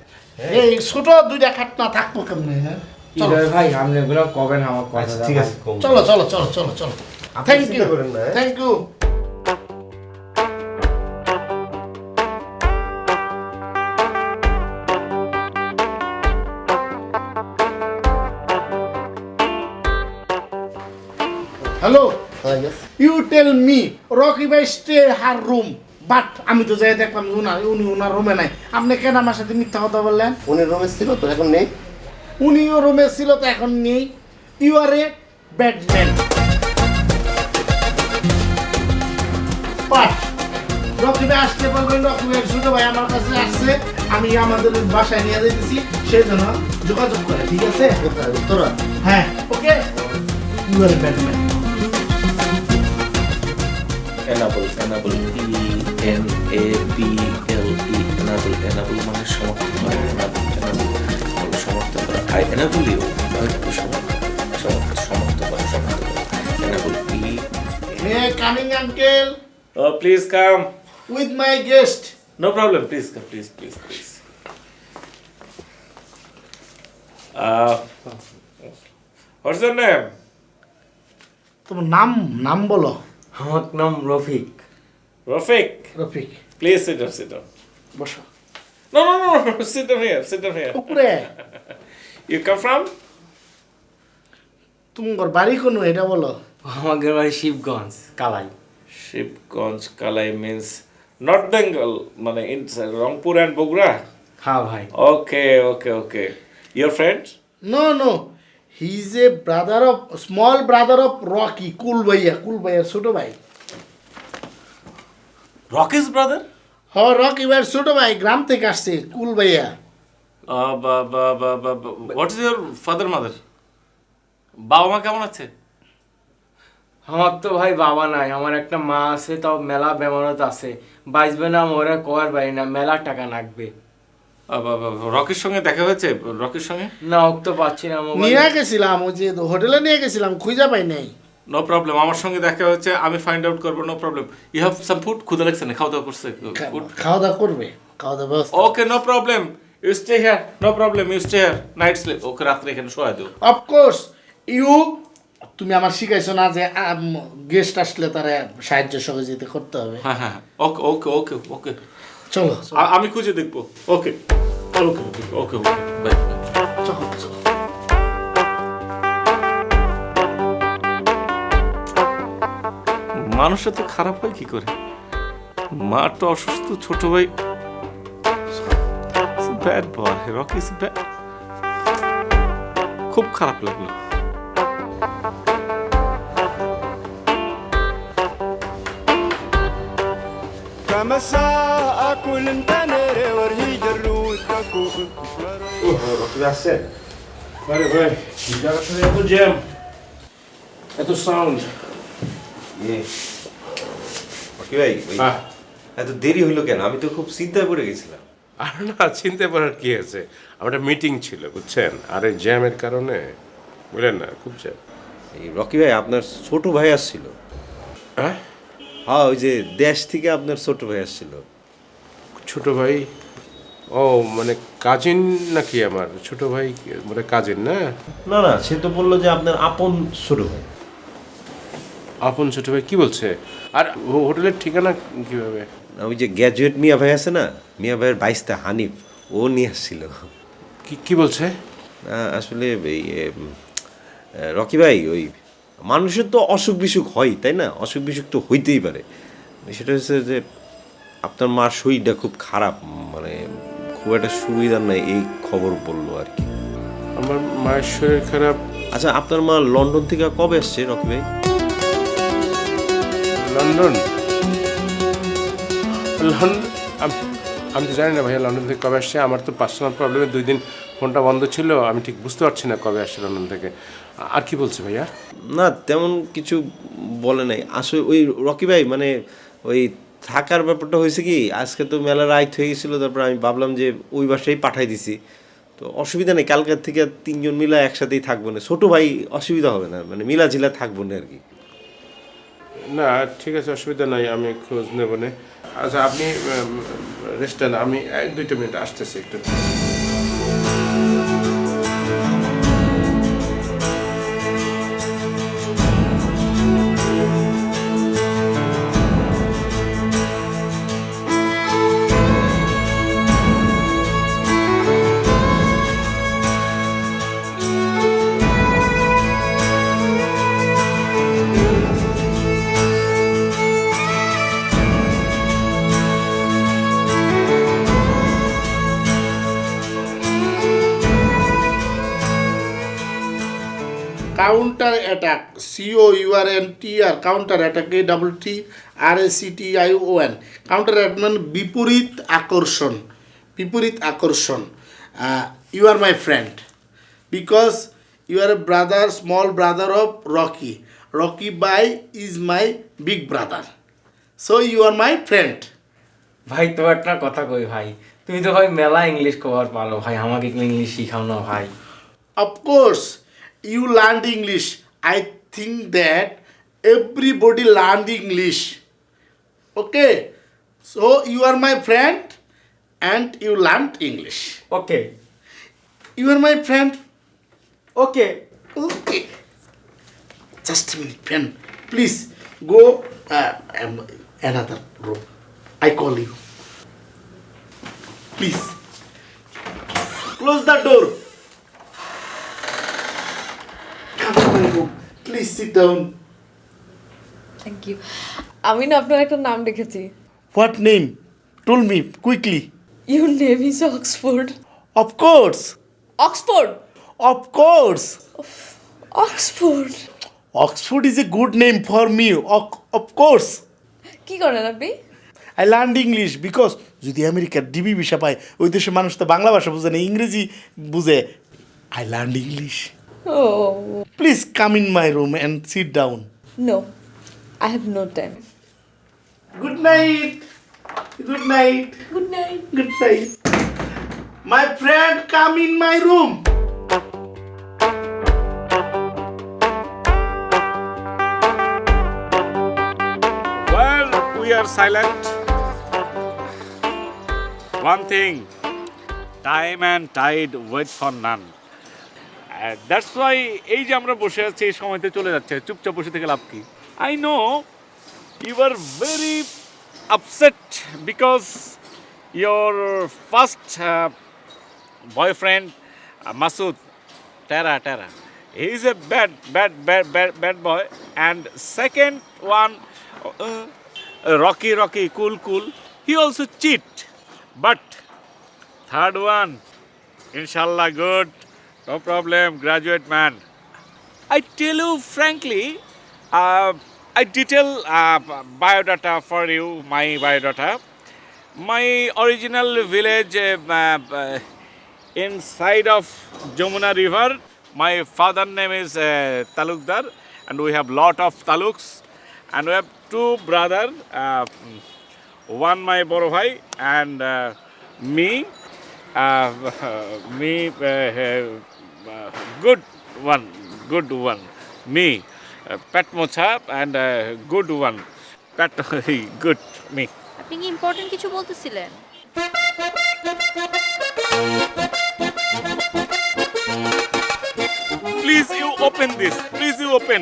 B: এই ছোট দুইটা খাটনা থাকবো কেমনে? হ্যাঁ চলো
J: ভাই, আপনি এগুলো কবেন আমার কথা?
A: আচ্ছা ঠিক আছে কম।
B: চলো।
A: আপনি
B: থ্যাংক
A: চিন্তা
B: ইউ,
A: করেন না, হ্যাঁ?
B: Thank you. Hello, you tell me Rocky ভাই স্টে হার রুম, বাট আমি তো যাই দেখলাম উনি ওনার রুমে নাই। আপনি কেন আমার সাথে মিথ্যা কথা বললেন?
A: উনি রুমে ছিল তো এখন নেই।
B: উনিও রুমে ছিল তো এখন নেই। You are a bad man. But Rocky ভাই আসতে বলবেন, রকি ভাই ছোট ভাই আমার কাছে আসছে, আমি আমাদের বাসায় নিয়ে যেতেছি, সেই জন্য যোগাযোগ করে, ঠিক আছে? তোরা হ্যাঁ okay, you are a bad man.
H: Enable enable ENABLE enable মানে সমর্থন করা। এনাবল সমর্থন করা। আই এনাবল ইউ সমর্থন করা। Enable
B: May coming uncle
E: Oh, please come.
B: With my guest.
E: No problem. Please come. Please. What's your name?
B: তোমার নাম বলো।
J: আমার নাম Rafiq.
E: Rafiq.
B: Rafiq,
E: Please sit down.
B: বসো।
E: No. Sit down here.
B: উপরে
E: You come from?
B: তোমার বাড়ি কোন এটা বলো।
J: আমাদের বাড়ি শিবগঞ্জ কালাই।
E: Shipganj, Kalai means North Bengal, মানে inside Rangpur and Bogra.
J: হ্যাঁ ভাই।
E: Okay. Your friend?
B: No. He is a small brother of Rocky, Cool Bhaiya, ছোট ভাই।
E: Rocky's brother?
B: হ্যাঁ রকি ভাইয়ের ছোট ভাই, গ্রাম থেকে আসছে, কুল ভাইয়া।
E: What is your father, mother? বাবা মা কেমন আছে?
J: আমার তো ভাই বাবা নাই, আমার একটা মা আছে, তাও মেলা বেমারত আছে, বাঁচবে না মরে কর পারি না, মেলা টাকা লাগবে।
E: রকির সঙ্গে দেখা হয়েছে? রকির সঙ্গে
J: না, ওক তো পাচ্ছি না।
B: নিয়ে গেছিলাম, ওই যে হোটেলে নিয়ে গেছিলাম, খুঁজে পাই নাই।
E: নো প্রবলেম, আমার সঙ্গে দেখা হয়েছে, আমি ফাইন্ড আউট করবো। No problem. You have some food? ক্ষুধা লাগছে না? খাওয়া দাওয়া করছে?
B: খাওয়া দাওয়া করবে, খাওয়া দাওয়া ব্যবস্থা।
E: Okay, no problem, you stay here. No problem, you stay here, night sleep. Okay, রাত্রে এখানে শোয়া দিও।
B: অফকোর্স তুমি আমার শিখাইছো না যে গেস্ট আসলে তারা সাহায্য সহযোগিতা করতে হবে।
E: হ্যাঁ, ওকে।
B: চলো
E: আমি খুঁজে দেখবো। Okay bye. মানুষটা তো খারাপ হয় কি করে? মা তো অসুস্থ, ছোট ভাই bad boy, Rocky is bad. খুব খারাপ লাগলো।
A: রকি আসছে?
B: আরে ভাই, জায়গাটা এত জ্যাম, এত সাউন্ড,
A: রকি ভাই এত দেরি হইলো কেন? আমি তো খুব চিন্তায় পড়ে গেছিলাম।
I: আর না, চিন্তা করার কি আছে, আমার একটা মিটিং ছিল বুঝছেন, আর এই জ্যামের কারণে বুঝলেন না, খুব জ্যাম।
A: এই রকি ভাই আপনার ছোট ভাই আসছিল।
I: হ্যাঁ,
A: ওই যে দেশ থেকে আপনার ছোট ভাই আসছিল।
I: ছোট ভাই? ও মানে কাজিন নাকি? আমার ছোট ভাই মানে কাজিন না?
A: না না, সে তো বললো যে আপনার আপন ছোট ভাই।
I: আপন ছোট ভাই? কি বলছে? আর হোটেলের ঠিকানা কিভাবে?
A: ওই যে গ্র্যাজুয়েট মিয়া ভাই আছে না, মিয়া ভাইয়ের বাইশটা হানিফ, ও নিয়ে আসছিল।
I: কি বলছে?
A: আসলে এই রকি ভাই, ওই মানুষের তো অসুখ বিসুখ হয় তাই না, অসুখ বিসুখ তো হইতেই পারে। সেটা হচ্ছে যে আপনার মার শরীরটা খুব খারাপ, মানে খুব একটা সুবিধা নাই, এই খবর বললো আর কি।
I: আমার মায়ের শরীর খারাপ?
A: আচ্ছা, আপনার মা লন্ডন থেকে কবে আসছে রকি ভাই?
I: লন্ডন? আমি তো জানি না ভাইয়া লন্ডন থেকে কবে আসছে। আমার তো পার্সোনাল প্রবলেমে 2 দিন ফোনটা বন্ধ ছিল, আমি ঠিক বুঝতে পারছি না কবে আসছে লন্ডন থেকে। আর কি বলছে ভাইয়া?
A: না তেমন কিছু বলে নাই আসলে। ওই রকি ভাই মানে ওই থাকার ব্যাপারটা হয়েছে কি, আজকে তো মেলা রাইত হয়ে গেছিলো, তারপর আমি ভাবলাম যে ওই বাসায় পাঠাই দিছি, তো অসুবিধা নেই, কালকের থেকে 3 জন মিলা একসাথেই থাকবো না, ছোটো ভাই অসুবিধা হবে না, মানে মিলাঝিলা থাকবো না আর কি।
I: না ঠিক আছে, অসুবিধা নাই, আমি খোঁজ নেব না। আচ্ছা আপনি রেস্ট নেন, আমি 1-2 মিনিট আসতেছি একটু।
B: Counter attack, COUNTR, counter attack, ATTRACTION। Counter attack মানে বিপরীত আকর্ষণ, বিপরীত আকর্ষণ। You are my friend because you are a brother, small brother of Rocky. Rocky বাই is my big brother, so you are my friend.
J: ভাই তো একটা কথা কই ভাই, তুমি তো ভাই মেলা ইংলিশ কভার পারো ভাই, আমাকে ইংলিশ শিখাও না ভাই।
B: Of course you learned English. I think that everybody learned English. Okay, so you are my friend and you learned English.
J: Okay,
B: You are my friend.
J: okay.
B: Okay. Just a minute, friend. Please go another room. I call you. Please close the door. Please sit down.
L: Thank you. আমি না আপনার একটা নাম রেখেছি।
B: What name? Tell me quickly.
L: Your name is Oxford.
B: Of course.
L: Oxford?
B: Of course.
L: Oxford.
B: Oxford is a good name for me. Of course.
L: কি করেন আপনি?
B: I learned English because যদি আমেরিকার ডিবি ভিসা পায়, ওই দেশের মানুষ তো বাংলা ভাষা বুঝে না, ইংরেজি বুঝে। I learned English.
L: Oh.
B: Please come in my room and sit down.
L: No, I have no time.
B: Good night. Good night.
L: Good night.
B: Good night. My friend, come in my room.
E: Well, we are silent. One thing, time and tide wait for none. That's why এই যে আমরা বসে আছি, এই সময়তে চলে যাচ্ছে, চুপচাপ বসে থেকে লাভ কি? I know you were very upset because your first boyfriend Masood Tara, he is a bad boy, and second one Rocky, cool, he also cheat, but third one inshallah good, no problem, graduate man. I tell you frankly, I detail biodata for you, my biodata. My original village inside of Jamuna river. My father name is Talukdar, and we have lot of taluks. and we have two brother, one my boro bhai and me, good one, me, Pat Mocha and good one, Pat good me.
F: আপনি কি ইম্পর্টেন্ট কিছু বলতেছিলেন?
E: Please you open this. Please you open.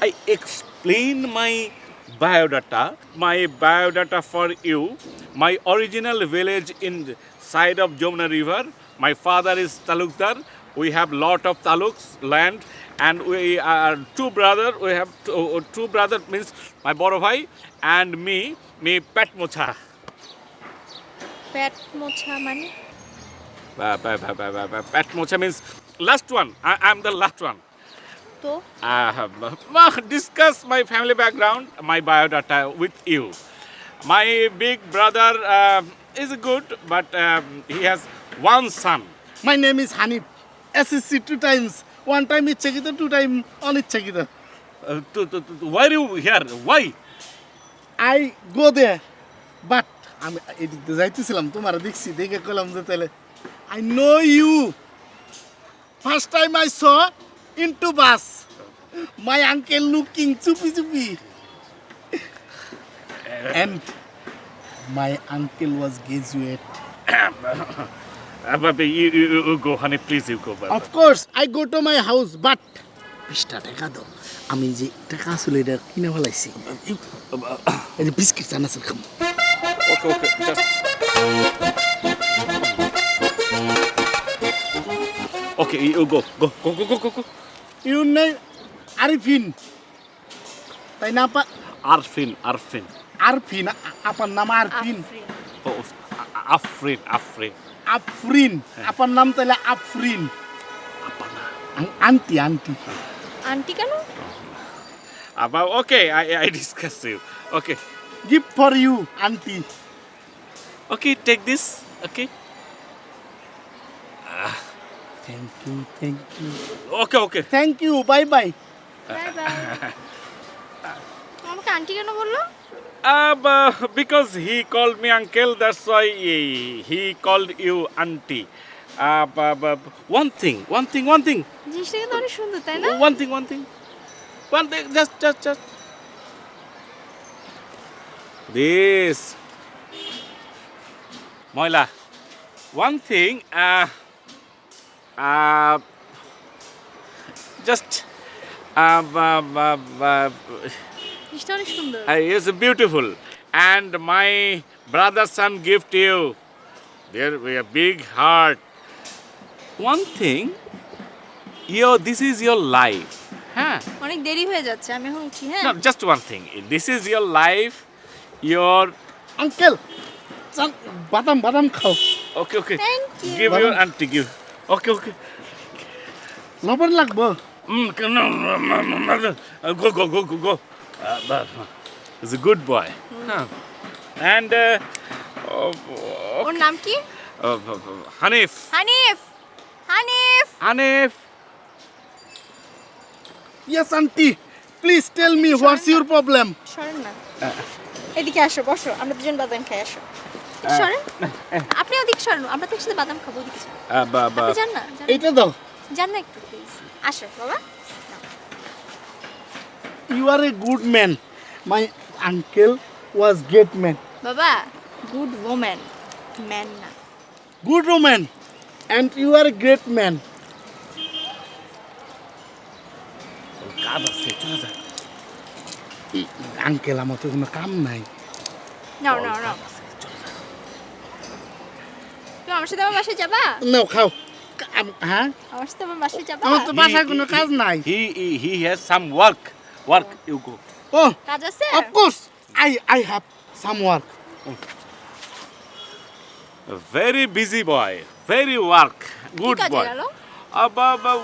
E: I explain my biodata for you. My original village in the side of Jamuna River. My father is talukdar. We have lot of taluks land, and we are two brother. We have two brother means my boro bhai and me Pat Mocha.
F: পেট মোছা মানে?
E: Pat Mocha means last one. I'm the last one.
F: তো
E: Discuss my family background, my biodata with you. My big brother is good, but he has one son.
B: My name is Hanif. SSC 2 times. 1 time Ichchakita, 2 time Anichchakita.
E: Why are you here? Why?
B: I go there, but আমি এদিক দিয়ে যাইতেছিলাম, তোমার দেখছি, দেখে কইলাম যে তাহলে I know you. First time I saw into bus. My uncle looking chupi. And my uncle was graduate.
E: You go, honey, please you go.
B: Of course, I go to my house, but 20 টাকা দাও, আমি যে টাকা আসলে এটা কিনে ফেলাইছি, এই যে বিস্কিট চানাচুর খাবো।
E: Okay, just. Okay, you go.
B: Your name Arifin, তাই না আপা?
E: Arfin.
B: আরফিন, আপার নাম আরফিন।
E: Oh, Afrin.
B: আফরিন, আপার নাম তাহলে আফরিন। আন্টি
F: আন্টি কেন?
E: Okay, I discuss you. Okay.
B: Gift for you, auntie.
E: Okay, take this. Okay.
B: Thank you.
E: Okay.
B: Thank you, bye.
F: Bye আমাকে আন্টি কেন বললো?
E: Because he called me uncle, that's why he called you auntie. One thing.
F: জিনিসটা কিন্তু অনেক সুন্দর, তাই না?
E: One thing. Just. This. Moila. One thing. Just.
F: জিনিসটা অনেক সুন্দর।
E: It's beautiful. And my brother's son gift you. There we a big heart. One thing. This is your life. Huh?
F: অনেক দেরি হয়ে যাচ্ছে, আমি এখন উঠি। হ্যাঁ,
E: No, just one thing. This is your life. Your
B: uncle. বাদাম খাও।
E: Okay.
F: Thank you.
E: Give your auntie, give. Okay.
B: লবণ লাগবো?
E: Go. He's a good boy. Huh. And
F: ওর নাম কি?
E: Hanif.
B: Yes, auntie. Please tell me what's your problem?
F: সরেন না, এদিকে আসো, বসো, আমরা দুজন বাদাম খাই, আসো। সরেন, আপনি ওদিকে সরেন, আমরা তো একসাথে বাদাম খাবো, ওদিকে সরেন। আপনি যান না,
B: এইটা দাও।
F: যান না একটু প্লিজ, আসো বাবা।
B: You are a good man. My uncle was great man.
F: বাবা, গুড ওম্যান, ম্যান না।
B: Good woman. And you are a great man. Uncle, আমার তো কোনো কাম নাই।
F: নাও তুমি আমার সাথে আমার বাসায় যাবা?
B: নাও খাও। হ্যাঁ,
F: আমার সাথে আমার বাসায় যাবা?
B: আমার তো বাসায় কোনো কাজ নাই।
E: He has some work. You go.
B: Oh,
F: কাজ আছে?
B: of course. I have some work.
E: A very busy boy. Very work. Good
F: কি কাজে
E: boy.
F: গেল?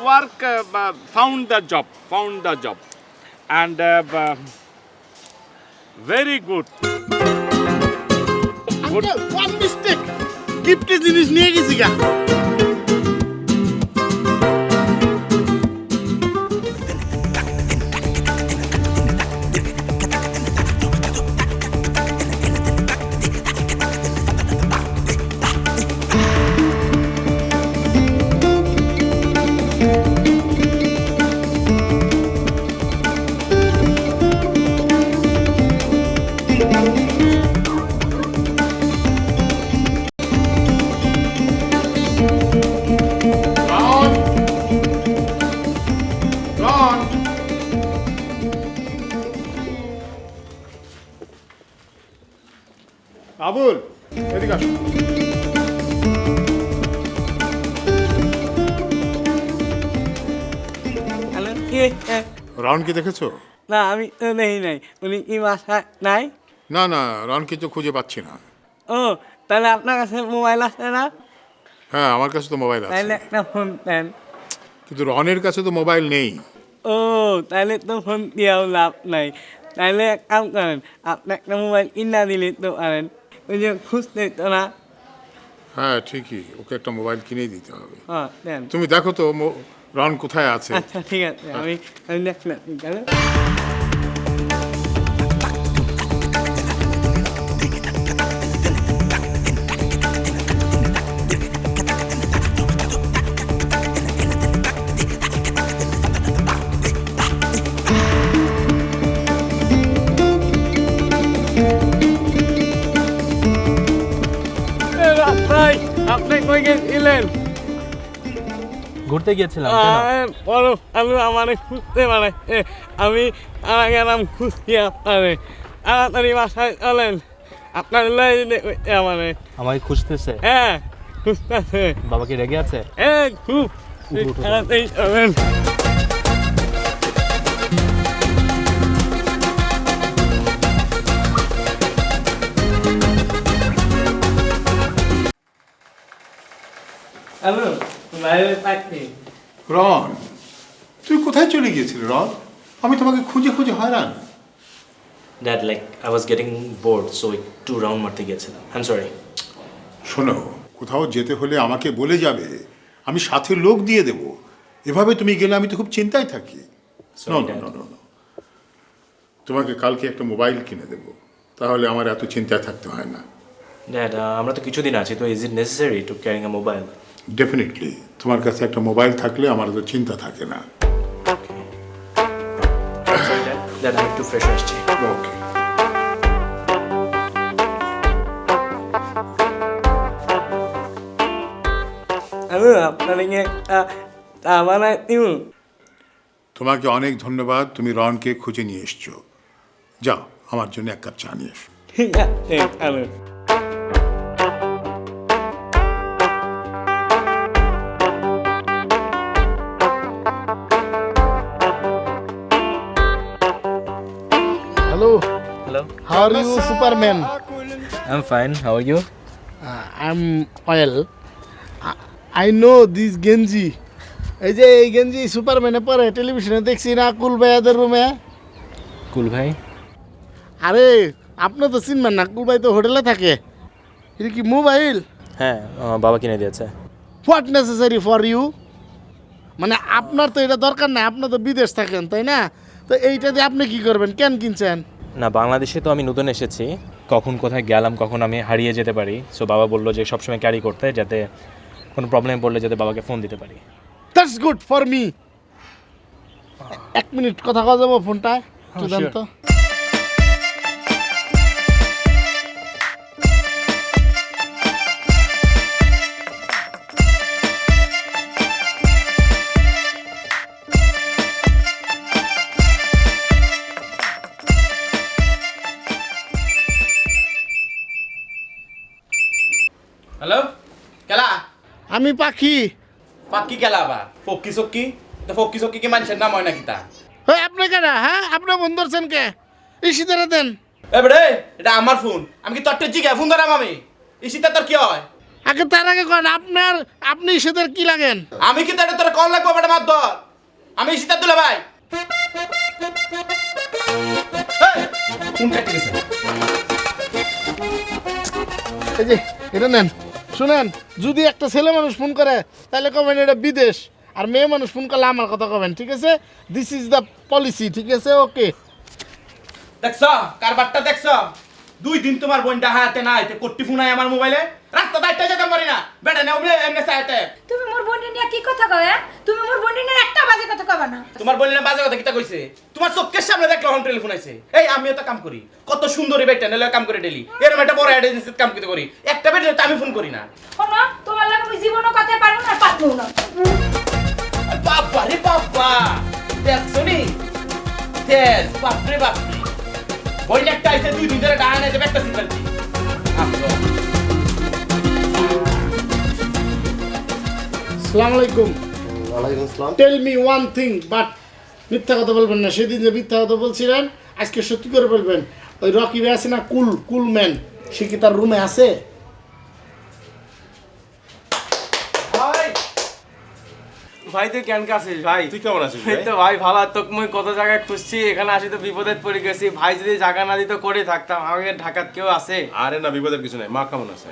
E: Work. Found the job. And very good.
B: Uncle, one mistake. গিফটের জিনিস নিয়ে গেছি গা।
N: আবুল এদিকে আসো।
J: হ্যালো
N: রনকে দেখেছো?
J: না আমি তো নেই নাই, উনি কি বাসায় নাই?
N: না না, রনকে তো খুঁজে পাচ্ছি না।
J: ও তাহলে আপনার কাছে মোবাইল আছে না?
N: হ্যাঁ আমার কাছে তো মোবাইল আছে,
J: তাহলে একটা ফোন দেন।
N: কিন্তু রনের কাছে তো মোবাইল নেই।
J: ও তাহলে তো ফোন দিয়েও লাভ নাই। তাহলে এক কাম করেন, আপনি একটা মোবাইল কিনা দিলে তো পারেন, ওই যে খুঁজতে তো না।
N: হ্যাঁ ঠিকই, ওকে একটা মোবাইল কিনেই দিতে হবে।
J: হ্যাঁ দেন।
N: তুমি দেখো তো রন কোথায় আছে।
J: আচ্ছা ঠিক আছে, আমি দেখলাম। তাহলে ভাই আপনি কই গেছিলেন?
H: ঘুরতে গিয়েছিলাম।
J: বলো আমি আমার খুঁজতে পারে, আমি গেলাম খুঁজছি আপনারে, তাড়াতাড়ি বাসায় চলেন, আপনার আমারে।
H: আমাকে খুঁজতেছে?
J: হ্যাঁ খুঁজতেছে।
H: বাবা কি রেগে আছে?
J: খুব তাড়াতাড়ি চলেন। হ্যালো বাইরে থাকছি।
N: রন তুই কোথায় চলে গিয়েছিলি রন? আমি তোমাকে খুঁজে খুঁজে হয়রান।
H: Dad, like I was getting bored, so একটু রাউন্ড মারতে গিয়েছিলাম। I'm sorry.
N: শোনো, কোথাও যেতে হলে আমাকে বলে যাবে, আমি সাথে লোক দিয়ে দেব। এভাবে তুমি গেলে আমি তো খুব চিন্তায় থাকি।
H: Sorry,
N: No,
H: Dad.
N: no, no, no, no. তোমাকে কালকে একটা মোবাইল কিনে দেব, তাহলে আমার এত চিন্তায় থাকতে হয় না।
H: Dad, আমরা তো কিছুদিন আছি, তো is it necessary to carrying a mobile?
N: Definitely তোমার কাছে একটা মোবাইল থাকলে আমার তো চিন্তা থাকে না।
H: Sorry, Dad. Dad, আমি একটু ফ্রেশ আসছি।
N: ওকে।
J: আমি আপনাকে আমার
N: তোমাকে অনেক ধন্যবাদ, তুমি রনকে খুঁজে নিয়ে এসছো। যাও আমার জন্য এক কাপ চা নিয়ে এসো।
J: ঠিক আছে।
B: Hello.
H: Hello.
B: How are you, Superman?
H: I'm fine. How are you?
B: I'm well. I know this Genji. এই যে এই গেঞ্জি সুপারম্যানে পরে টেলিভিশনে দেখছি না কুল ভাইয়াদের রুমে।
H: কুল ভাই?
B: আরে আপনি তো চিনবেন না, কুল ভাই তো হোটেলে থাকে। এটা কি মোবাইল?
H: হ্যাঁ, বাবা কিনে দিয়েছে।
B: What necessary for you? মানে আপনার তো এটা দরকার নাই, আপনি তো বিদেশ থাকেন তাই না? তো এইটা দিয়ে আপনি কি করবেন, কেন কিনছেন?
H: না, বাংলাদেশে তো আমি নতুন এসেছি, কখন কোথায় গেলাম কখন আমি হারিয়ে যেতে পারি, সো বাবা বললো যে সবসময় ক্যারি করতে, যাতে কোনো প্রবলেম পড়লে যাতে বাবাকে ফোন দিতে পারি।
B: That's good for me. এক মিনিট কথা কওয়া যাবো ফোনটা? একটু দেন তো।
K: হ্যালো কেলা?
B: আমি পাখি।
K: পাখি কেলা আবার ফক্কি সক্কি? তো ফক্কি সক্কি কি মানুষের নাম হয় নাকি তা?
B: হ্যাঁ আপনি কেন? হ্যাঁ আপনি ফোন ধরছেন কে? ইসিদারে দেন।
K: এবারে এটা আমার ফোন, আমি কি তোর জিগে ফোন ধরাম? আমি ইসিতা তোর কি হয়?
B: আগে তার আগে কোন আপনি ইসিদার কি লাগেন?
K: আমি কি তাহলে তোর কল লাগবো বেটা? মার ধর, আমি ইসিতা তুলে ভাই। ফোন কাটি গেছে।
B: এই যে এটা নেন। শুনেন, যদি একটা ছেলে মানুষ ফোন করে তাহলে কবেন এটা বিদেশ, আর মেয়ে মানুষ ফোন করলে আমার কথা কবেন, ঠিক আছে? দিস ইজ দ্য পলিসি, ঠিক আছে? ওকে।
K: দেখছ কারবারটা দেখছ? 2 দিন তোমার বোনটা হাতে না আইতে কোটি ফোন আই আমার মোবাইলে, রাস্তা দাইতে যেতে পারি না বেটা না এমনি চাইতে।
F: তুমি মোর বোনের নিয়ে কি কথা কয়? তুমি মোর বোনের নিয়ে একটা বাজে কথা কবা না।
K: তোমার বোনের বাজে কথা কিটা কইছে? তোমার চোখের সামনে দেখলে হন টেলিফোন আইছে। এই আমিও তো কাম করি, কত সুন্দরী বেটা নেলে কাম করে ডেলি, এরকম একটা বড় এজেন্সিতে কাম করতে করি, একটা বেটা আমি ফোন করি না।
F: শোনো, তোমার লাগে আমি জীবনও কথা পারবো না, পারবো না।
K: বাবা রে বাবা, দেখছো নি? তেজ বাপরে বাপরে, বইটা একটা আইছে 2 দিন ধরে ডাহানে যে একটা সিঙ্গেল
B: আসসালামু আলাইকুম।
O: ওয়ালাইকুম আসসালাম।
B: Tell me one thing, but মিথ্যা কথা বলবেন না। সেদিন যে মিথ্যা কথা বলছিলেন আজকে সত্যি করে বলবেন। ওই রকি ভাই আছে না, কুল ম্যান, সে কি তার রুমে আছে?
J: ভাই তুই কেন আছিস ভাই?
I: তুই কেমন আছিস
J: এই তো ভাই ভালো। তোকে মুই কত জায়গায় খুঁজছি, এখানে আসি তো বিপদে পড়ে গেছি। ভাই যদি জায়গা না দিত করে থাকতাম। আমাকে ঢাকাত কেউ আছে?
I: আরে না, বিপদের কিছু নাই। মা কেমন আছে?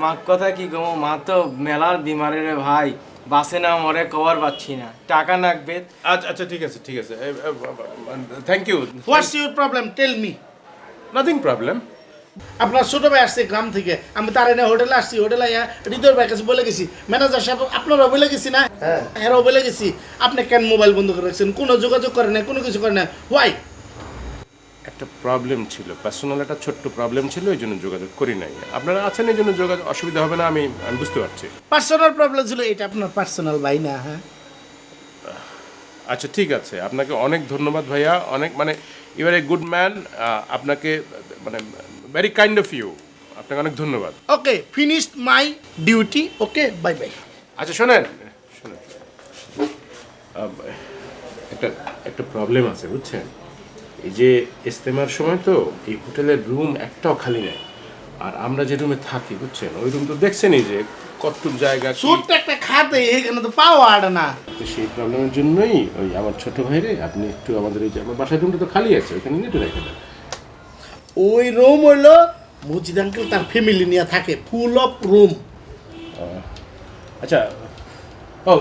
J: মা কথা কি গো, মা তো মেলার বিমারে রে ভাই, বাসে না মরে কভার পাচ্ছি না, টাকা লাগবে।
I: আচ্ছা আচ্ছা, ঠিক আছে ঠিক আছে, thank you.
B: What's your problem, tell me.
I: Nothing problem.
B: আপনার ছোট ভাই আসছে গ্রাম থেকে, আমি তার এনে হোটেলে আসছি। হোটেলে হৃদয় ভাইয়ের কাছে বলে গেছি, ম্যানেজার সাহেব আপনারাও বলে গেছি না, এরাও বলে গেছি, আপনি কেন মোবাইল বন্ধ করে রাখছেন? কোনো যোগাযোগ করে না, কোনো কিছু করে না, হোয়াই?
I: একটা প্রবলেম ছিল, পার্সোনাল একটা ছোট্ট প্রবলেম ছিল, এই জন্য যোগাযোগ করি নাই। আপনারা আছেন এই জন্য যোগাযোগ, অসুবিধা হবে না, আমি বুঝতে পারছি।
B: পার্সোনাল প্রবলেম ছিল, এটা আপনার পার্সোনাল ভাই না। হ্যাঁ
I: আচ্ছা ঠিক আছে, আপনাকে অনেক ধন্যবাদ ভাইয়া, অনেক মানে you are a good man. আপনাকে মানে ভেরি কাইন্ড অফ ইউ, আপনাকে অনেক ধন্যবাদ।
B: Okay, finished my duty, okay, bye bye.
I: আচ্ছা শোনেন শোনেন, একটা একটা প্রবলেম আছে বুঝছেন। এই যে ইস্তেমার সময় তো এই হোটেলের রুম একটাও খালি নেই, আর আমরা যে রুমে থাকি বুঝছেন, ওই রুম তো দেখছেনই যে কতটুকু জায়গা,
B: ছোট্ট একটা খাতে এখানে তো পাওয়া আড়ে না।
I: তো সেই প্রবলেমের জন্যই ওই আমার ছোট ভাইরে আপনি একটু আমাদের এই যে আমার বাসার রুমটা তো খালি আছে, ওইখানে নিয়ে একটু রেখে দেন।
B: ওই রুম হইলো মজিদ আঙ্কেল তার ফ্যামিলি নিয়ে থাকে, ফুল অফ রুম।
I: আচ্ছা, ও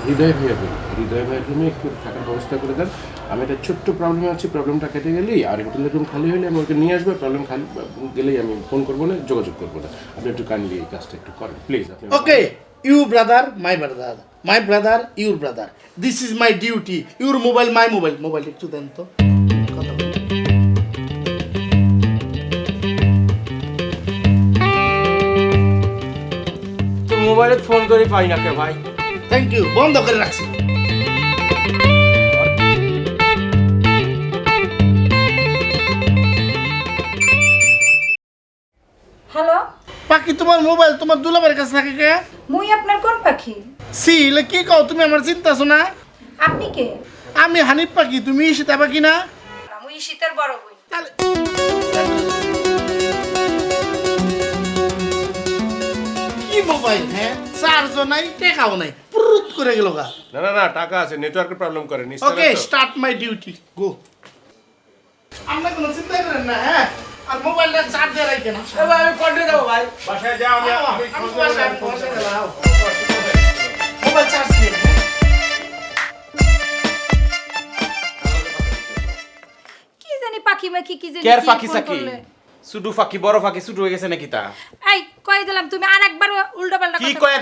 I: হৃদয় ভাইয়ের রুমে একটু থাকার ব্যবস্থা করে দেন। আমি একটা ছোট্ট প্রবলেম আছে, প্রবলেমটা কেটে গেলেই আর হোটেলের রুম খালি হলে আমি ওকে নিয়ে আসবো। প্রবলেম খালি গেলেই আমি ফোন করবো না, যোগাযোগ করবো না। আপনি একটু কাইন্ডলি এই কাজটা একটু করেন please.
B: Okay, you brother my brother, my brother your brother, this is my duty. Your mobile my mobile, mobile একটু দেন তো।
J: তো মোবাইলে ফোন করে পাই না কে ভাই?
B: থ্যাংক ইউ, বন্ধ করে রাখছি।
P: হ্যালো
B: পাখি, তোমার মোবাইল তোমার দুলাবের কাছে থাকে কে?
P: মুই আপনার কোন পাখি?
B: সি ইলে কি কও তুমি? আমার চিন্তাছো না?
P: আপনি কে?
B: আমি হানিফ পাখি, তুমি সীতা পাখি না?
P: মুই শীতের বড় বই।
B: কি মোবাইল? হ্যাঁ, চার্জও নাই, টেকাও নাই, পুরুত করে গেল গা।
I: না না না, টাকা আছে, নেটওয়ার্কের প্রবলেম করে।
B: ওকে, স্টার্ট মাই ডিউটি, গো। আমরা কোনো চিন্তা করেন না, হ্যাঁ? আর মোবাইলটা চার্জে রাখেন।
J: আমি কোর্টে যাবো ভাই।
I: বাসায় যাও, আমি
B: বাসায় গেলাম। মোবাইল চার্জ দিয়ে
P: কি জানি পাখি মাখি কি জানি
K: কেয়ার
P: কি
K: ফাঁকি
P: ফোন
K: সাকি,
P: করলে।
K: সুডু ফাঁকি, বড় ফাঁকি, সুডু হয়ে গেছে নাকি তা?
P: এই কই দিলাম, তুমি আরেকবার উল্টো পাল্টা
K: কি কয়ে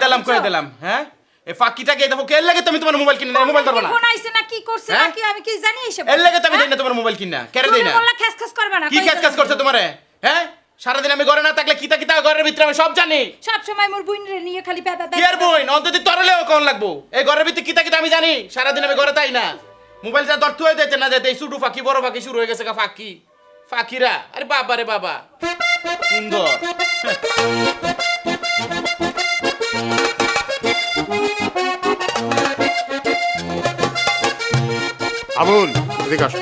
K: দিলাম, হ্যাঁ? এই ফাঁকিটাকে দেখো, কে লাগে তুমি তোমার মোবাইল কিনে মোবাইল ধরবা না?
P: ফোন আইছে না, কি করছে না কি আমি কি জানি এসব?
K: এর লাগে তুমি দেই না তোমার মোবাইল কিনা, কেরে দেই না?
P: বললা খেস খেস করবে না।
K: কি খেস করছে তোমারে? হ্যাঁ, সারাদিন আমি ঘরে না থাকলে কিতা কিতা ঘরের ভিতরে আমি সব জানি।
P: সব সময় মোর বুইনরে নিয়ে খালি প্যাপা
K: কি আর বইন, অন্তত তরলেও কোন লাগবো? এই ঘরের ভিতরে কিতা কিতা আমি জানি, সারাদিন আমি ঘরে তাই না। মোবাইলটা ধরতে হয়ে যেতে না যেতে এই সুডু ফাঁকি বড় ফাঁকি শুরু হয়ে গেছে। ফাঁকি ফাঁকিরা, আরে বাবা রে বাবা, সুন্দর।
N: আবুল, এদিকে আসো।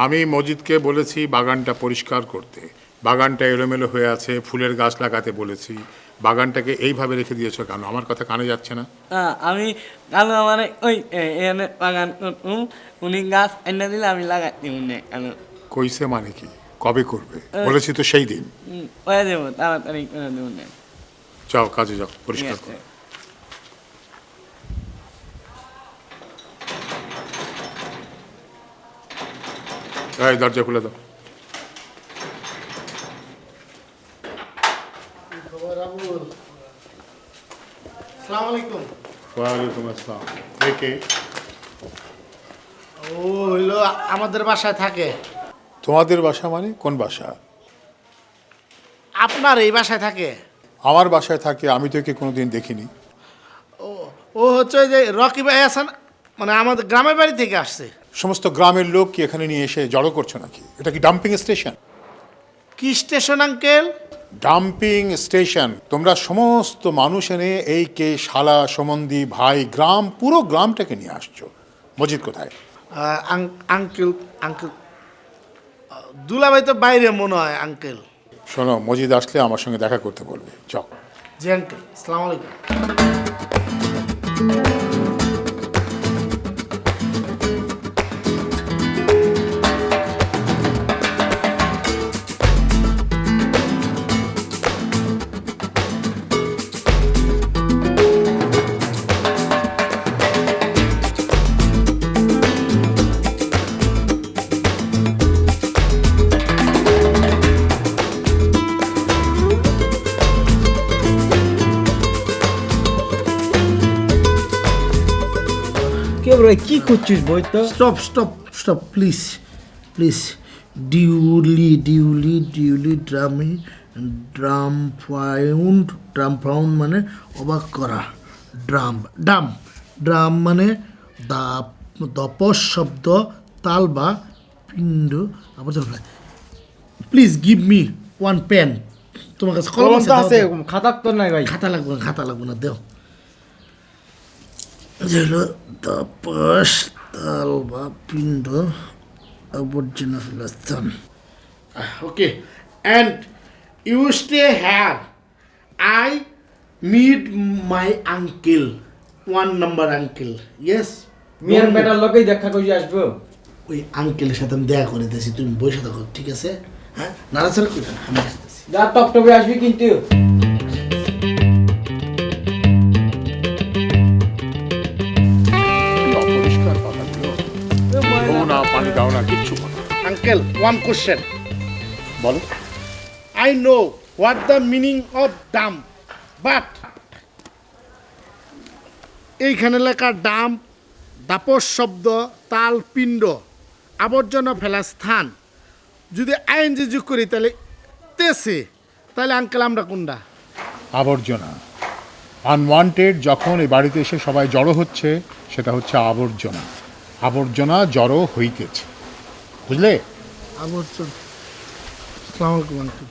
N: আমি মজিদকে বলেছি বাগানটা পরিষ্কার করতে। বাগানটা এলোমেলো হয়ে আছে, ফুলের গাছ লাগাতে বলেছি। বাগানটাকে এইভাবে রেখে দিয়েছো কেন? আমার কথা কানে যাচ্ছে না?
J: আমি কালো মানে ওই এনে বাগান উনি গাছ এনে দিলে আমি লাগাই উনি কালো।
N: কইছে মানে কি? কবে করবে? বলেছি তো সেই দিন।
J: ওই দেবো, তাড়াতাড়ি করে দেবো।
N: যাও কাজে যাও, পরিষ্কার করো। এই দরজা খুলে দাও।
B: আসসালামু আলাইকুম।
N: ওয়ালাইকুম আসসালাম। কে?
B: ও হইলো আমাদের বাসায় থাকে।
N: তোমাদের বাসা মানে কোন বাসা?
B: আপনার এই বাসায় থাকে?
N: আমার বাসায় থাকে, আমি তো একে কোনোদিন দেখিনি।
B: ও হচ্ছে যে রকি ভাই আছেন, মানে আমাদের গ্রামের বাড়ি থেকে আসছে।
N: সমস্ত গ্রামের লোক কি এখানে নিয়ে এসে জড়ো করছো নাকি? এটা কি ডাম্পিং স্টেশন?
B: কি স্টেশন আঙ্কেল?
N: Dumping station. তোমরা সমস্ত মানুষ এনে এই কে শালা সম্বন্ধী ভাই গ্রাম পুরো গ্রামটাকে নিয়ে আসছো। মজিদ কোথায়?
B: আঙ্কেল আঙ্কেল দুলাভাই তো বাইরে মনে হয় আঙ্কেল।
N: শোনো, মজিদ আসলে আমার সঙ্গে দেখা করতে বলবে। যাও।
B: জি আঙ্কেল, আসসালামু আলাইকুম।
O: কি করছিস বই তো?
B: Stop stop stop please please. Duly drum found মানে অবাক করা। ড্রাম মানে দপস শব্দ, তাল বা পিণ্ড। Please give me one pen. তোমার কাছে কলম আছে?
O: খাতা তো নাই ভাই।
B: খাতা লাগবে না দেও। হলো দপস, তাল বা পিণ্ড, আবর্জনা ফেলাস্থান। Okay, and you stay here. I meet my uncle, 1 নম্বর আঙ্কেল। ইয়েস,
O: মিয়ার বেটার লোকেই দেখা করে আসবো।
B: ওই আঙ্কেলের সাথে আমি দেখা করে দিয়েছি, তুমি বসে থাকো, ঠিক আছে? হ্যাঁ, নাড়াচাড়া করে না, আমি আসতেছি।
O: যা টপটপে আসবি কিন্তু।
N: পানি দাও না, কিচ্ছু।
B: Uncle, one question.
N: বলো।
B: I know what the meaning of dump, but এইখানে লেখা ডাম্প, দাপস শব্দ, তাল, পিণ্ড, আবর্জনা ফেলার স্থান। যদি আইএনজি যোগ করি তাহলে তেসে, তাহলে আঙ্কেল আমরা কোনটা?
N: আবর্জনা। আনওয়ান্টেড যখন এই বাড়িতে এসে সবাই জড়ো হচ্ছে, সেটা হচ্ছে আবর্জনা। আবর্জনা জড়ো হইতেছে, বুঝলে?
B: আবর্জনা। আসসালামু আলাইকুম আঙ্কেল।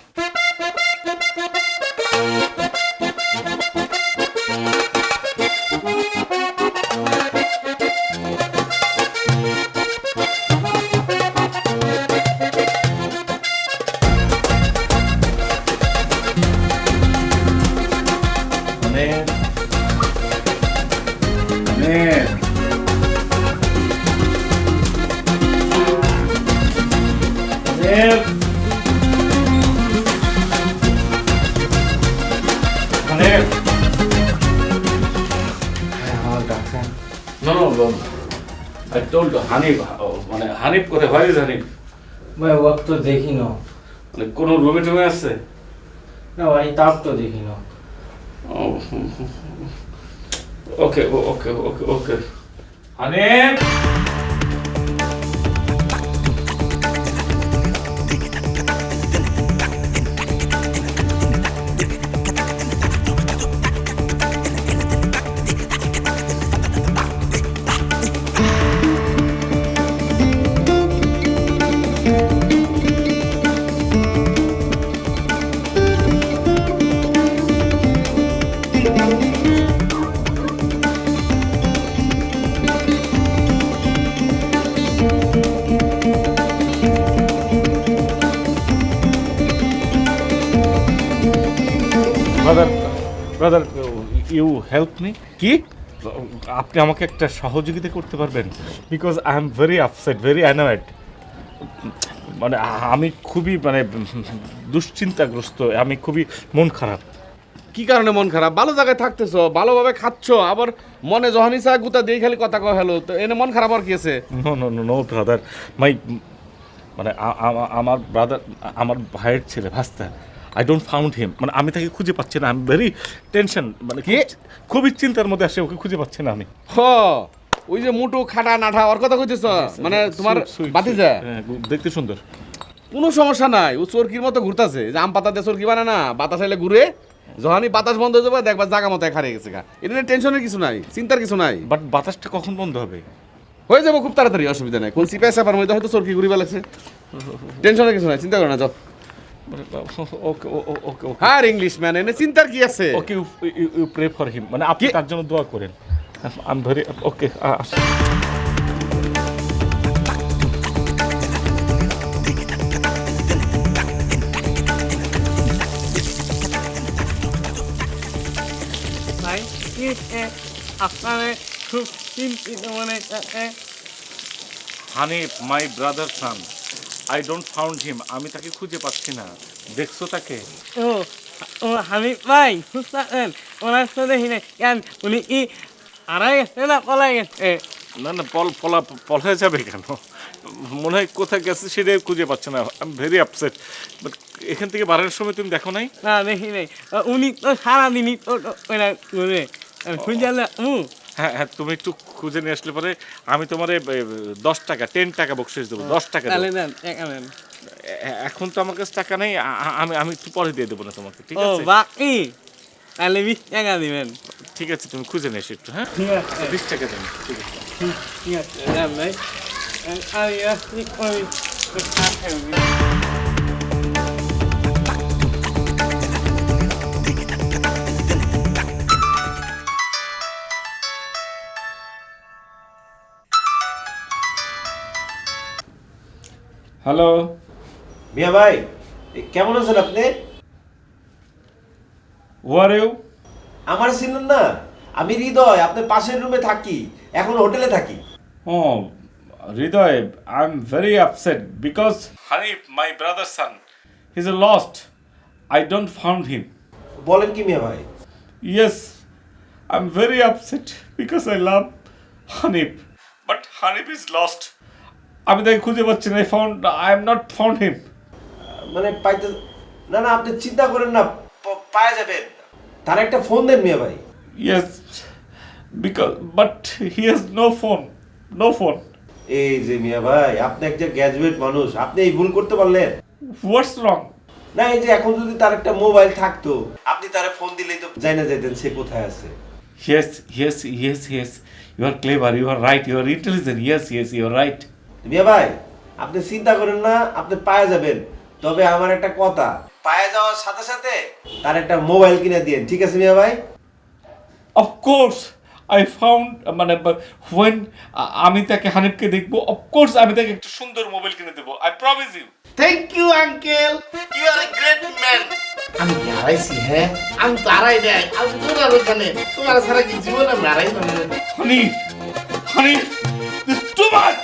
E: I told হানিফ, মানে হানিফ কোথায়? Where is Hanif?
J: ভাই ও তো দেখি না।
E: মানে কোনো রুমে টুমে আছে?
J: না ভাই, তাপ তো দেখি না।
E: Okay okay okay okay. Hanif, brother you help me. কি? আপনি আমাকে একটা সহযোগিতা করতে পারবেন? Because I am very upset, very annoyed. মানে আমি খুবই মানে দুশ্চিন্তাগ্রস্ত, আমি খুবই মন খারাপ।
K: কি কারণে মন খারাপ? ভালো জায়গায় থাকতেছো, ভালোভাবে খাচ্ছো, আবার মনে যখনই চা গুতা দিয়ে খালি কথা কয় হ্যালো, তো এনে মন খারাপ আর কি আছে?
E: No no no no brother, মানে আমার ব্রাদার, আমার ভাইয়ের ছেলে ভাস্তা, আই ডোন্ট ফাউন্ড হিম। মানে আমি তাকে খুঁজে পাচ্ছি না, আই এম ভেরি টেনশন, মানে খুবই চিন্তার মধ্যে আসে, ওকে খুঁজে পাচ্ছি না আমি।
K: ওই যে মুটু খাটা নাঠা ওর কথা কইতেছ, মানে তোমার বাতিজা
E: দেখতে সুন্দর।
K: কোনো সমস্যা নাই, ও চোরকির মতো ঘুরতেছে, যে আম পাতা দিয়ে চোরকি বানায় না, বাতাস আইলে ঘুরে, যখনই বাতাস বন্ধ হয়ে যাবে দেখবা জায়গা মতো হারিয়ে গেছে। এটা নিয়ে টেনশনের কিছু নাই, চিন্তার কিছু নাই।
E: বাট বাতাসটা কখন বন্ধ হবে?
I: হয়ে যাবো খুব তাড়াতাড়ি, অসুবিধা নাই। কোন সিপাই সাপার মধ্যে হয়তো চরকি ঘুরি বেলাছে, টেনশনের কিছু নাই, চিন্তা করো না, যাও।
E: ওকে ওকে ওকে
I: আর ইংলিশ ম্যান, এনে চিন্তার কি আছে?
E: Okay you pray for him, মানে আপনি তার জন্য দোয়া করেন। আমি ভেরি ওকে।
J: ভাই আপনারে খুব চিন্তিত মনে হচ্ছে।
E: Hanif my brother son, I don't found him, আমি তাকে খুঁজে পাচ্ছি না। দেখছো তাকে?
J: ও ও হানিফ ভাই বুঝতেছেন, ওনার তো দেখি না কেন, উনি কি হারাই গেছে না পলাই গেছে?
E: না না, পলায় যাবে কেন? মনে হয় কোথায় গেছে সেটাই খুঁজে পাচ্ছে না। I am very upset. But এখান থেকে বাড়ার সময় তুমি দেখো নাই?
J: না দেখি নাই, উনি তো সারাদিনই তো করে খুঁজে না।
E: হ্যাঁ হ্যাঁ, তুমি একটু খুঁজে নিয়ে আসলে পরে আমি তোমার 10 টাকা 10 টাকা বকশিস দেবো। 10 টাকা দেবো। এখন তো আমার কাছে টাকা নেই, আমি একটু পরে দিয়ে দেবো না তোমাকে, ঠিক আছে?
J: বাকি তাহলে 20 টাকা দিবেন।
E: ঠিক আছে, তুমি খুঁজে নিয়ে এসো একটু। হ্যাঁ
J: ঠিক আছে,
E: 20 টাকা দেন। ঠিক আছে
J: ঠিক আছে ভাই।
E: হ্যালো
A: মিয়া ভাই, কেমন আছেন আপনি?
E: Where you?
A: আমার চিনেন না? আমি হৃদয়, আপনার পাশের রুমে থাকি, এখন হোটেলে থাকি।
E: ও Hridoy, I am very upset because Hanif my brother son he is lost, I don't found him.
A: বলেন কি মিয়া ভাই?
E: Yes, I am very upset because I love Hanif, but Hanif is lost. আমি তাকে খুঁজে পাচ্ছি না। I am not found him.
A: মানে পাইতে না, না আপনি চিন্তা করেন না, পাওয়া যাবেন। তার একটা ফোন দেন মিয়া ভাই।
E: Yes, because but he has no phone, no phone.
A: এই যে মিয়া ভাই, আপনি একজন গ্র্যাজুয়েট মানুষ, আপনি এই ভুল করতে পারলেন?
E: হোয়াটস রং?
A: না, এই যে এখন যদি তার একটা মোবাইল থাকতো, আপনি তারে ফোন দিলেই তো জানা যেতেন সে কোথায় আছে।
E: Yes, yes, yes, yes. You are clever, you are right, you are intelligent. Yes, yes, you are right.
A: মিয়া ভাই, আপনি চিন্তা করেন না, আপনি পাওয়া যাবেন। তবে আমার একটা কথা, পাওয়া যাওয়ার সাথে সাথে তার একটা মোবাইল কিনে দিয়েন, ঠিক আছে মিয়া ভাই?
E: Of course, I found মানে when আমি তাকে হানিফকে দেখবো, of course আমি তাকে একটা সুন্দর মোবাইল কিনে দেবো। I promise you.
B: Thank you uncle, you are a great man. আমি কি হারাইছি? হ্যাঁ, আমি তো হারাই নাই। আমি তোমার ওখানে তোমার ছাড়া কি জীবন আমি হারাই না।
E: Hanif, Hanif, this is too much,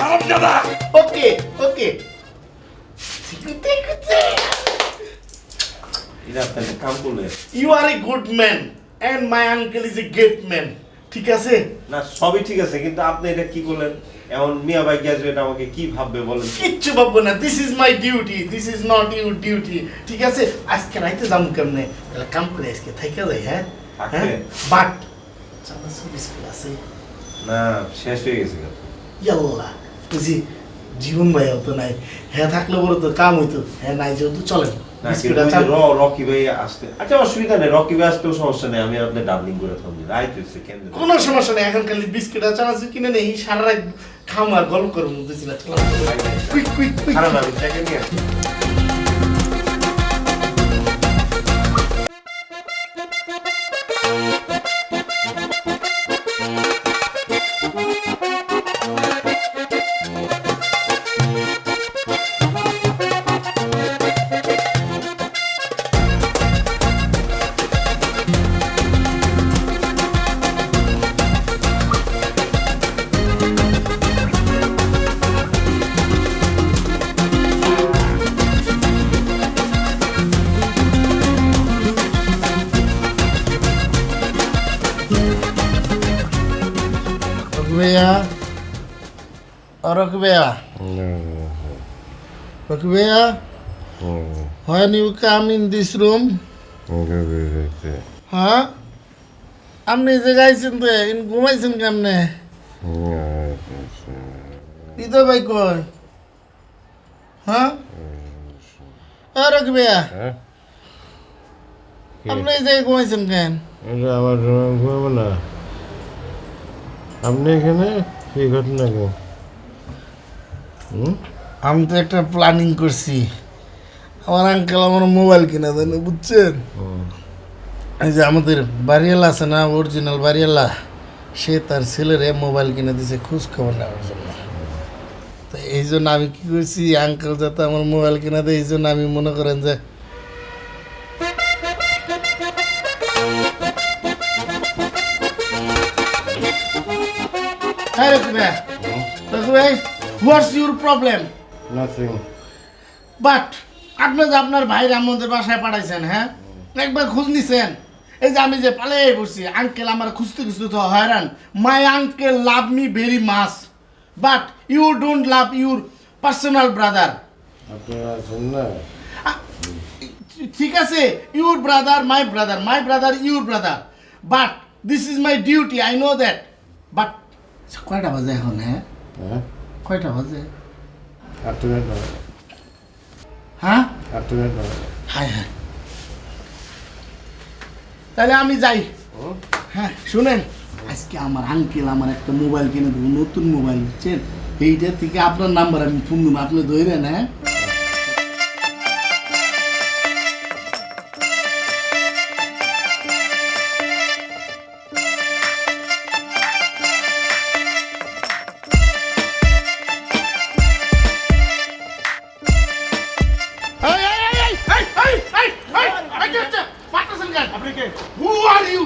E: হারামজাদা।
B: ওকে ওকে,
A: এটা আপনি একটা কাম করলেন।
B: You are a good man and my uncle is a great man. ঠিক আছে
A: না, সবই ঠিক আছে, কিন্তু আপনি এটা কি করলেন? এখন মিয়া ভাই গ্র্যাজুয়েট, আমাকে কি ভাববে বলেন?
B: কিচ্ছু ভাববো না, this is my duty, this is not your duty. ঠিক আছে, আজকে রাইতে যাবো কেমনে? তাহলে কাম করে আজকে থাইকা যাই। হ্যাঁ হ্যাঁ, বাট চানাচুর বিস্কুট আছে
A: না? শেষ হয়ে গেছে।
B: ইয়াল্লা, বুঝি জীবন ভাই হতো নাই। হ্যাঁ থাকলে বড় তো কাম হইতো। হ্যাঁ নাই যেহেতু চলেন।
A: রকি ভাই আসতে, আচ্ছা অসুবিধা নেই, রকি ভাই আসতেও সমস্যা নেই, আমি আপনার ডাবলিং করে থাকবো। রাইট হয়েছে, কেন
B: কোনো সমস্যা নেই। এখন খালি বিস্কিট আর চানাচুর কিনে নেই, সারা রাত খাম আর গল্প করে বুঝতেছিল। কুইক কুইক কুইক,
A: খারাপ আমি চ্যাকেট নিয়ে আসি।
B: Rukbeya, Rukbeya, Rukbeya. When you come in this room, huh? আপনি যে গাইছেন তো ঘুমাইছেন কেমনে? হৃদয় ভাই কই? হ্যাঁ রকবেয়া, আপনি এই জায়গায় ঘুমাইছেন কেন?
Q: আমার ঘুমাবো না, আপনি এখানে
B: কি ঘটনা গো? আমি তো একটা প্ল্যানিং করছি। আমার আঙ্কেল আমার মোবাইল কিনা দেন, বুঝছেন? এই যে আমাদের বাড়িওয়ালা আছে না, অরিজিনাল বাড়িওয়ালা, সে তার ছেলেরে মোবাইল কিনে দিয়েছে খোঁজ খবর নেওয়ার জন্য। তো এই জন্য আমি কি করছি, আঙ্কেল যাতে আমার মোবাইল কিনা দেয়, এই জন্য আমি মনে করেন যে হোয়াটস ইউর প্রবলেম?
O: নাথিং।
B: বাট আপনি যে আপনার ভাইরা আমাদের বাসায় পাঠাইছেন, হ্যাঁ, একবার খোঁজ নিছেন? এই যে আমি যে পালাই পড়ছি, আঙ্কেল আমার খুঁজতে খুঁজতে তো হয়রান। My uncle love me very much, but you don't love your personal brother.
O: আপনারা আছেন না?
B: ঠিক আছে, your brother my brother, my brother your brother, but this is my duty, I know that. But কয়টা বাজে এখন? হ্যাঁ, কয়টা বাজে? হ্যাঁ, হ্যাঁ হ্যাঁ, তাহলে আমি যাই। হ্যাঁ শুনেন, আজকে আমার আঙ্কেল আমার একটা মোবাইল কিনে দেবো, নতুন মোবাইল, বুঝছেন? এইটা থেকে আপনার নাম্বার আমি ফোন দেবো, আপনি ধরেন। হ্যাঁ, Who are you?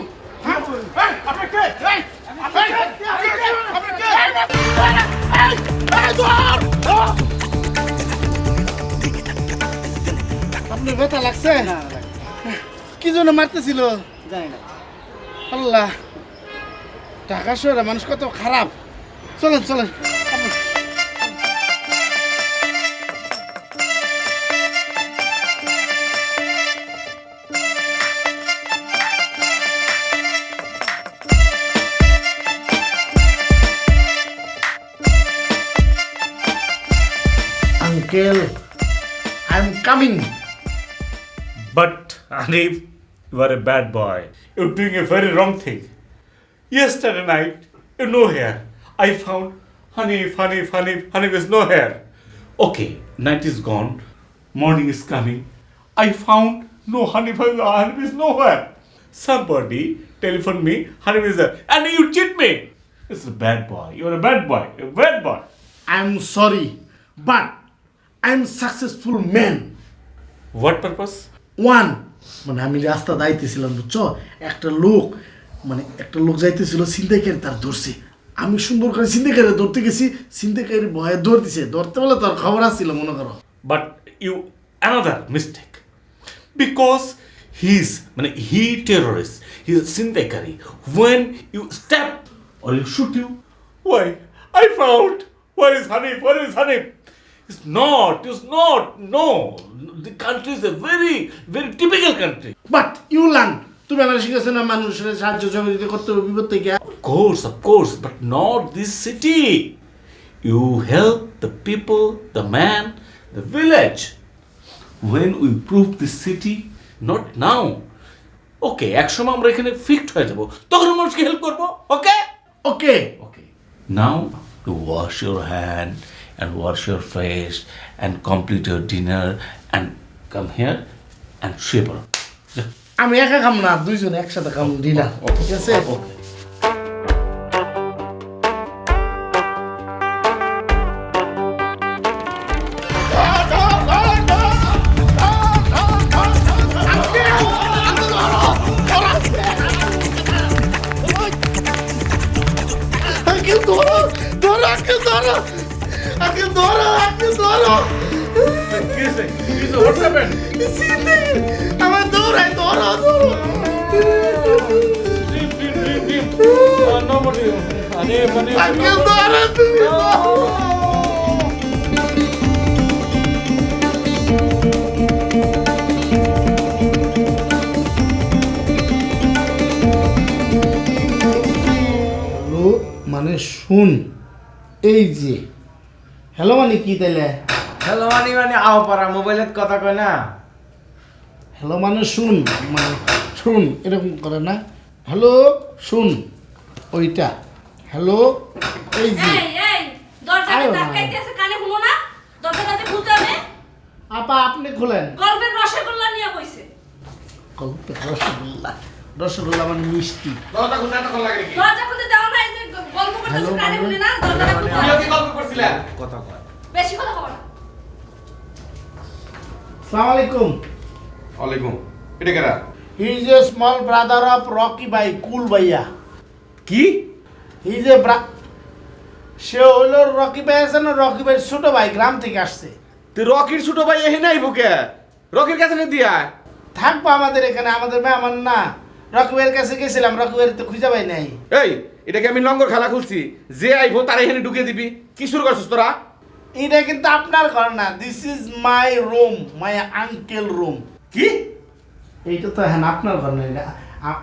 B: আপনার ব্যথা লাগছে? কি জন্য মারতেছিল? আল্লাহ, ঢাকা শহরে মানুষ কত খারাপ। চলেন চলেন। Uncle, I'm coming.
E: But Hanif, you are a bad boy. You're doing a very wrong thing. Yesterday night, you no hair. I found Hanif is no hair. Okay, night is gone, morning is coming. I found no Hanif is nowhere. Somebody telephoned me, Hanif is there, and you cheat me. It's a bad boy. You're a bad boy. A bad boy.
B: I'm sorry, but I'm successful man.
E: What purpose?
B: One, মানে আমি রাস্তা যাইতেছিলাম, বুঝছো? একটা লোক যাইতেছিল, ছিনতাইকারী তার ধরছে। আমি সুন্দর করে ছিনতাইকারী ধরতে গেছি, ছিনতাইকারী ভয়ে ধরতেছে, ধরতে বলে তার খবর আসছিল, মনে করো।
E: But you another mistake, because he terrorist, he's a ছিনতাইকারী. When you step or you shoot you, why? I found. Where is Hanif? It's not. No. The country is a very, very typical country.
B: But you learn. তুমি আমার শিখেছো না মানুষের সাহায্য সহযোগিতা করতে হবে বিপদ থেকে?
E: Of course, but not this city. You help the people, the man, the village. When we improve this city, not now. Okay, একসময় আমরা এখানে ফিক্ট হয়ে যাব, তখন মানুষকে হেল্প করবো। Okay. Now you wash your hand and wash your face and complete your dinner and come here and shaver.
B: আমি একা খাম না, দুইজন একসাথে খাম ডিনার, ঠিক আছে?
E: What's happened?
B: আমার দৌড়ায়, ধরো।
E: Nobody.
B: আঙ্কেল ধরো তুমি। হ্যালো মানে শুন, এই যে হ্যালো মানে কি তাইলে?
O: হ্যালো মানে আও পারা মোবাইলের কথা কয় না।
B: হ্যালো মানে শুন, মানে শুন এরকম করে না। হ্যালো শুন, ওইটা হ্যালো এই যে
D: এই দরজাটা
B: আয়ো না।
D: ধাক্কাইতেছে কানে শুনো না দরজাটা খুলতে হবে
B: আপা আপনি খুলেন
D: গল্পের রসগোল্লা নিয়ে বইছে
B: গল্পের রসগোল্লা রসগোল্লা মানে মিষ্টি
K: দরজা খুলতে এতক্ষণ লাগে নাকি?
D: দরজা খুলতে দাও না এই যে গল্প করতেছে কানে শুনে না দরজাটা খুলতে
K: তুমিও কি গল্প করছিলে?
B: কথা কয়
D: বেশি কথা কও না
B: আসসালামু আলাইকুম
K: ওয়ালাইকুম। এটা কেরা?
B: He is a small brother of Rocky ভাই কুল ভাইয়া
K: কি?
B: হি ইজ এ সে হইল রকি ভাই আছে না রকি ভাই ছোট ভাই গ্রাম থেকে আসছে
K: তুই রকির ছোট ভাই এখানে আইবো কে? রকির কাছে নিয়ে দিয়া
B: থাকবো আমাদের এখানে আমাদের মেহমান না রকি ভাইয়ের কাছে গেছিলাম রকি ভাইয়ের তো খুঁজে পাই নাই
K: এই এটাকে আমি লঙ্গর খেলা খুলছি, যে আইবো তারা এখানে ঢুকে দিবি। কি শুরু করছিস তোরা?
B: এটা কিন্তু আপনার ঘর না, this is my room, my uncle room.
K: কি?
B: এইটা তো হ্যাঁ আপনার ঘর না,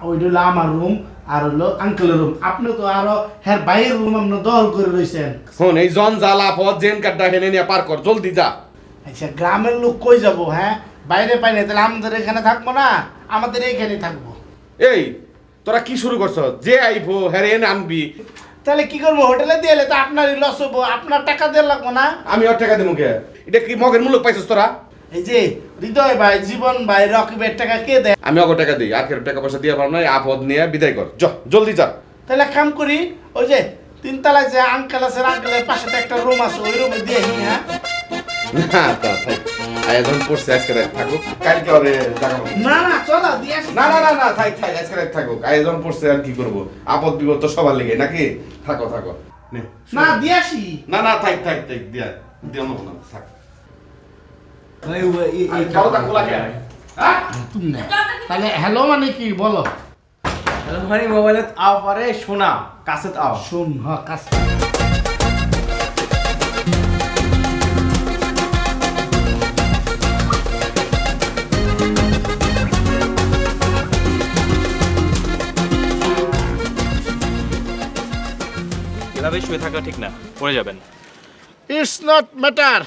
B: ওইটা হলো আমার রুম আর হলো আঙ্কেলের রুম। আপনি তো আরো হ্যাঁ বাইরের রুম আপনি দখল করে রয়েছেন।
K: শোন, এই জন জ্বালা পথ জেন কাটটা হেনে নিয়ে পার কর, জলদি যা।
B: আচ্ছা গ্রামের লোক কই যাব? হ্যাঁ বাইরে পাই না, তাহলে আমাদের এখানে থাকবো না, আমাদের এইখানে থাকবো।
K: এই তোরা কি শুরু করছ? যে আইবো হ্যাঁ এনে আনবি,
B: তাহলে কি করবো? হোটেলে দিয়ে তো আপনারই লস হবো, আপনার টাকা দিয়ে লাগবো না।
K: আমি ওর টাকা দেবো কে? এটা কি মগের মূল্য পাইছিস তোরা?
B: এই যে হৃদয় ভাই, জীবন ভাই, রকিবের টাকা কে দেয়?
K: আমি অগর টাকা দিই, আর কেউ টাকা পয়সা দিয়ে পারবো না। আপদ নিয়ে বিদায় কর, জলদি যা।
B: তাহলে কাম করি, ওই যে তিনতলায় যে আঙ্কেল আছে, আঙ্কেলের পাশে তো একটা রুম আছে, ওই রুমে দিয়ে নি। হ্যাঁ
K: না তা থাক, আয়োজন করছে আজকে রাত থাকুক, কালকে হবে টাকা।
B: না না চলো দিয়ে আসি।
K: না না না না থাক থাক, আজকে রাত থাকুক, আয়োজন করছে আর কি করবো, আপদ বিপদ তো সবার লেগে নাকি। থাকো থাকো, নে
B: না দিয়ে আসি।
K: না না থাক থাক থাক, দিয়া দিও না না থাক।
B: তাহলে হ্যালো মানে কি বলো?
O: হ্যালো মানে মোবাইলে আও পারে শোনা কাছে আও
B: শুন, হ্যাঁ কাছে
H: এভাবে শুয়ে থাকা ঠিক না, পড়ে যাবেন।
B: It's not matter.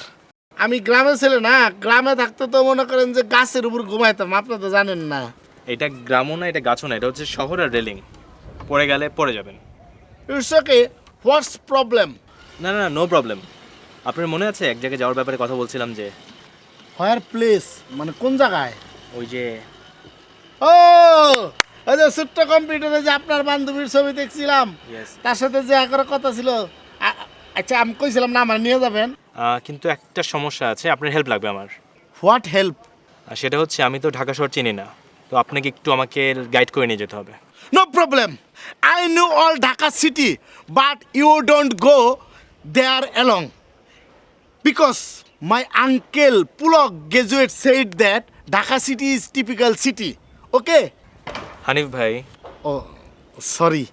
B: আমি গ্রামে ছেলে না, গ্রামে থাকতে তো মনে করেন যে গাছের উপর ঘুমাইতাম, আপনি তো জানেন না।
H: এটা গ্রামও না, এটা গাছও না, এটা হচ্ছে শহর আর রেলিং। পড়ে গেলে পড়ে যাবেন।
B: It's okay, what's problem?
H: না না নো প্রবলেম। আপনার মনে আছে এক জায়গায় যাওয়ার ব্যাপারে কথা বলছিলাম যে?
B: হোয়ার প্লেস মানে কোন জায়গায়?
H: ওই যে
B: ও ওই যে ছোট্ট কম্পিউটারে যে আপনার বান্ধবীর ছবি দেখছিলাম, তার সাথে যে একবার কথা ছিল। আচ্ছা আমি কইছিলাম না আমার নিয়ে যাবেন,
H: কিন্তু একটা সমস্যা আছে, আপনার হেল্প লাগবে আমার।
B: What help?
H: সেটা হচ্ছে আমি তো ঢাকা শহর চিনি না, তো আপনাকে একটু আমাকে গাইড করে নিয়ে যেতে হবে।
B: No problem. I know all Dhaka city, but you don't go there along. Because my uncle Pulok graduate said that Dhaka city is typical city. Okay?
H: Hanif ভাই,
B: Oh, sorry.